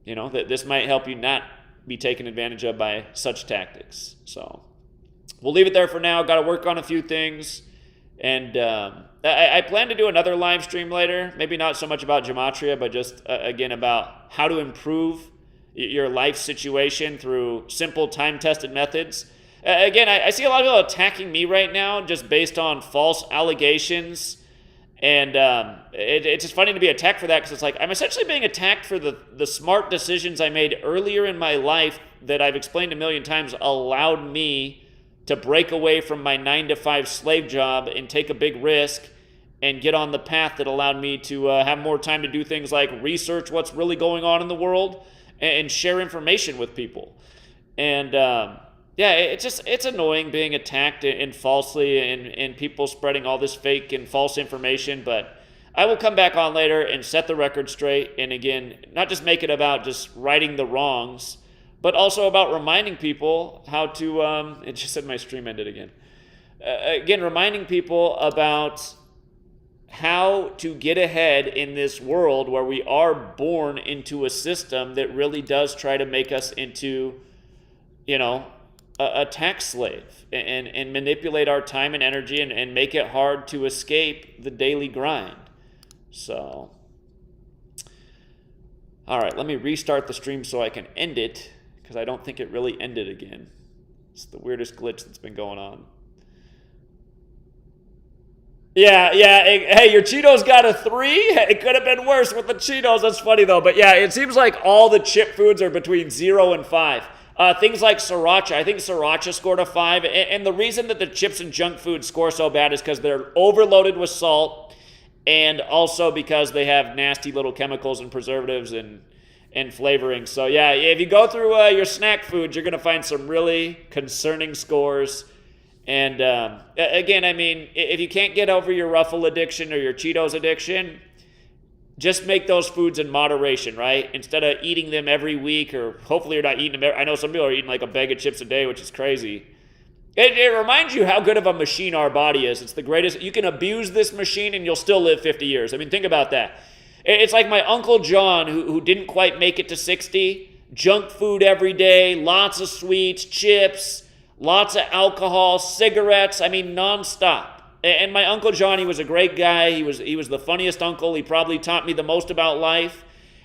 you know, that this might help you not be taken advantage of by such tactics. So we'll leave it there for now. Got to work on a few things. And I plan to do another live stream later. Maybe not so much about Gematria, but just, again, about how to improve your life situation through simple time-tested methods. Again, I see a lot of people attacking me right now just based on false allegations. And it's just funny to be attacked for that, because it's like I'm essentially being attacked for the smart decisions I made earlier in my life that I've explained a million times allowed me to break away from my 9-to-5 slave job and take a big risk and get on the path that allowed me to have more time to do things like research what's really going on in the world and share information with people. And yeah, it's annoying being attacked and falsely and people spreading all this fake and false information, but I will come back on later and set the record straight, and again, not just make it about just righting the wrongs, but also about reminding people how to, it just said my stream ended again. Again, reminding people about how to get ahead in this world where we are born into a system that really does try to make us into, you know, a tax slave and manipulate our time and energy and make it hard to escape the daily grind. So, all right, let me restart the stream so I can end it, because I don't think it really ended again. It's the weirdest glitch that's been going on. Yeah. Hey, your Cheetos got a 3? It could have been worse with the Cheetos. That's funny, though. But yeah, it seems like all the chip foods are between 0 and 5. Things like sriracha. I think sriracha scored a 5. And the reason that the chips and junk food score so bad is because they're overloaded with salt, and also because they have nasty little chemicals and preservatives and flavoring. So yeah, if you go through your snack foods, you're going to find some really concerning scores. And again, I mean, if you can't get over your Ruffle addiction or your Cheetos addiction, just make those foods in moderation, right? Instead of eating them every week, or hopefully you're not eating them. I know some people are eating like a bag of chips a day, which is crazy. It reminds you how good of a machine our body is. It's the greatest. You can abuse this machine and you'll still live 50 years. I mean, think about that. It's like my Uncle John, who didn't quite make it to 60. Junk food every day, lots of sweets, chips, lots of alcohol, cigarettes, I mean, nonstop. And my Uncle Johnny was a great guy. He was the funniest uncle. He probably taught me the most about life.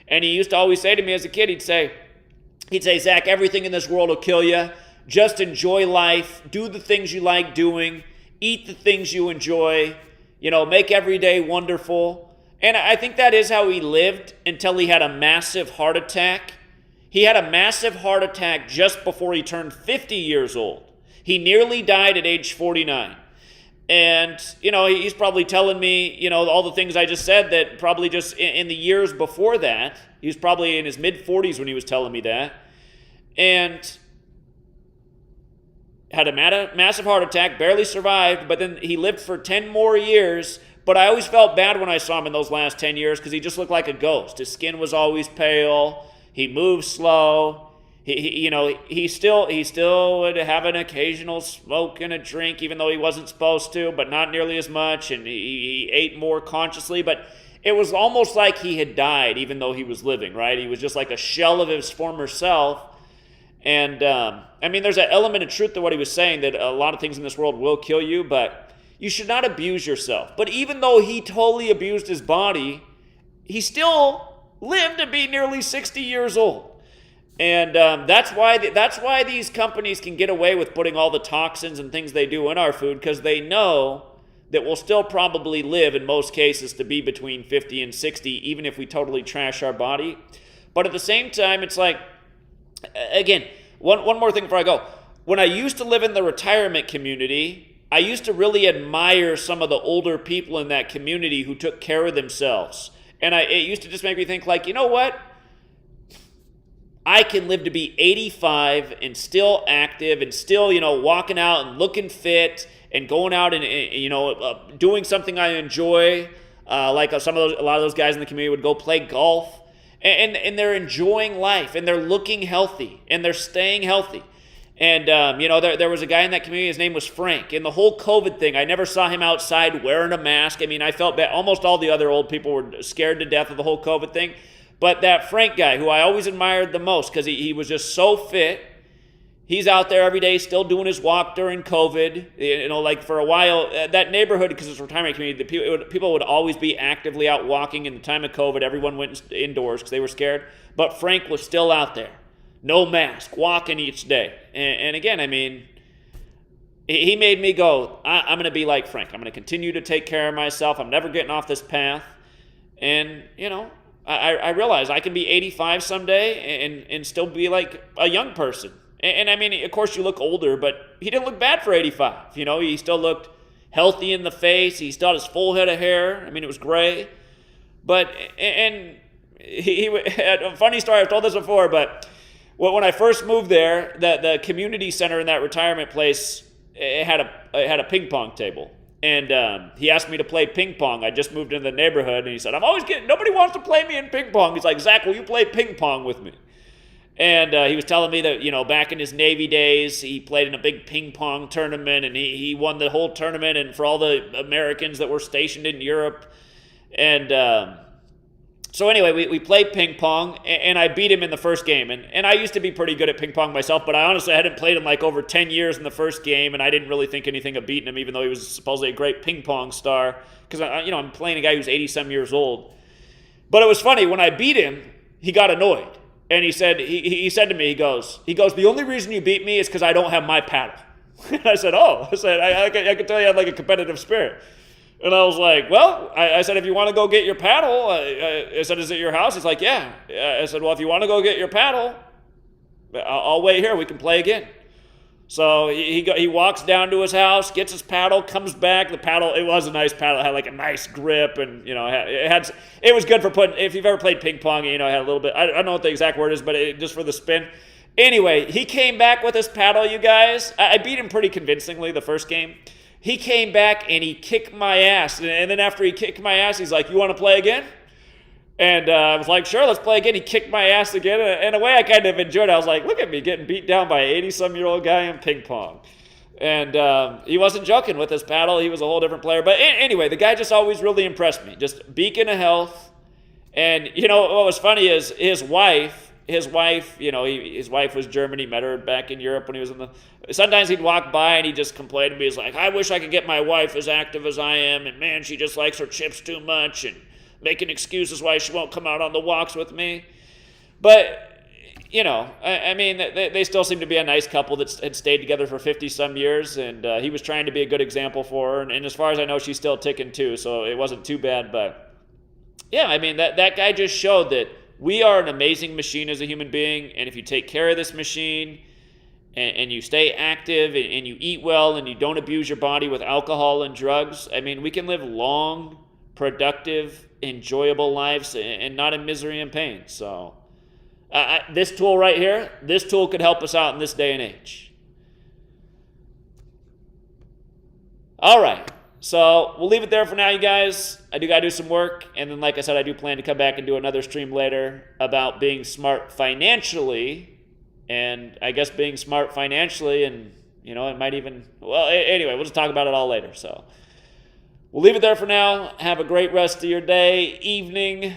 And he used to always say to me as a kid, he'd say, Zach, everything in this world will kill you. Just enjoy life. Do the things you like doing. Eat the things you enjoy. Make every day wonderful. And I think that is how he lived until he had a massive heart attack. He had a massive heart attack just before he turned 50 years old. He nearly died at age 49. And, he's probably telling me, all the things I just said that probably just in the years before that, he was probably in his mid-40s when he was telling me that, and had a massive heart attack, barely survived, but then he lived for 10 more years. But I always felt bad when I saw him in those last 10 years because he just looked like a ghost. His skin was always pale. He moved slow. He still would have an occasional smoke and a drink, even though he wasn't supposed to, but not nearly as much. And he ate more consciously. But it was almost like he had died, even though he was living, right? He was just like a shell of his former self. And there's an element of truth to what he was saying, that a lot of things in this world will kill you, but you should not abuse yourself. But even though he totally abused his body, he still lived to be nearly 60 years old. And that's why these companies can get away with putting all the toxins and things they do in our food, because they know that we'll still probably live, in most cases, to be between 50 and 60, even if we totally trash our body. But at the same time, it's like, again, one more thing before I go. When I used to live in the retirement community, I used to really admire some of the older people in that community who took care of themselves. And it used to just make me think, like, you know what? I can live to be 85 and still active and still, walking out and looking fit and going out and, doing something I enjoy. Like a lot of those guys in the community would go play golf, and they're enjoying life, and they're looking healthy, and they're staying healthy. And, there was a guy in that community, his name was Frank. And the whole COVID thing, I never saw him outside wearing a mask. I mean, I felt bad. Almost all the other old people were scared to death of the whole COVID thing. But that Frank guy, who I always admired the most because he was just so fit, he's out there every day still doing his walk during COVID. Like for a while, that neighborhood, because it's a retirement community, people would always be actively out walking. In the time of COVID, everyone went indoors because they were scared. But Frank was still out there, no mask, walking each day. And again, I mean, he made me go, I'm going to be like Frank. I'm going to continue to take care of myself. I'm never getting off this path. And, I realize I can be 85 someday and still be like a young person. And I mean, of course you look older, but he didn't look bad for 85. He still looked healthy in the face. He still had his full head of hair. I mean, it was gray. But, and he had a funny story. I've told this before, but when I first moved there, the community center in that retirement place, it had a ping pong table. And he asked me to play ping pong. I just moved into the neighborhood, and he said, nobody wants to play me in ping pong. He's like, Zach, will you play ping pong with me? And he was telling me that, back in his Navy days, he played in a big ping pong tournament, and he won the whole tournament, and for all the Americans that were stationed in Europe. And so anyway, we played ping pong, and I beat him in the first game. And I used to be pretty good at ping pong myself, but I honestly hadn't played him like over 10 years in the first game, and I didn't really think anything of beating him, even though he was supposedly a great ping pong star, because I'm playing a guy who's 80-some years old. But it was funny, when I beat him, he got annoyed. And he said to me, he goes, the only reason you beat me is because I don't have my paddle. And I said, oh, I could tell you had like a competitive spirit. And I was like, well, I said, if you want to go get your paddle, I said, is it your house? He's like, yeah. I said, well, if you want to go get your paddle, I'll wait here. We can play again. So he walks down to his house, gets his paddle, comes back. The paddle, it was a nice paddle. It had like a nice grip, and it was good for putting. If you've ever played ping pong, it had a little bit. I don't know what the exact word is, but just for the spin. Anyway, he came back with his paddle, you guys. I beat him pretty convincingly the first game. He came back and he kicked my ass, and then after he kicked my ass, he's like, "You want to play again?" And I was like, sure, let's play again. He kicked my ass again. And in a way, I kind of enjoyed it. I was like, look at me getting beat down by an 80-some-year-old guy in ping pong. And he wasn't joking with his paddle. He was a whole different player. But anyway, the guy just always really impressed me. Just beacon of health. And, what was funny is his wife, his wife was German. He met her back in Europe when he was in the... Sometimes he'd walk by and he'd just complain to me. He's like, I wish I could get my wife as active as I am. And, man, she just likes her chips too much. And making excuses why she won't come out on the walks with me. But, they still seem to be a nice couple that had stayed together for 50-some years, and he was trying to be a good example for her. And as far as I know, she's still ticking too, so it wasn't too bad. But, yeah, that guy just showed that we are an amazing machine as a human being, and if you take care of this machine and you stay active and you eat well and you don't abuse your body with alcohol and drugs, we can live long, productive, enjoyable lives and not in misery and pain. So this tool right here, this tool could help us out in this day and age. All right, so we'll leave it there for now, you guys. I do got to do some work, and then like I said, I do plan to come back and do another stream later about being smart financially, and I guess being smart financially, and it might even, anyway, we'll just talk about it all later. So we'll leave it there for now. Have a great rest of your day, evening,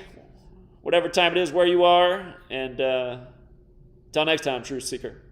whatever time it is where you are. And until next time, Truth Seeker.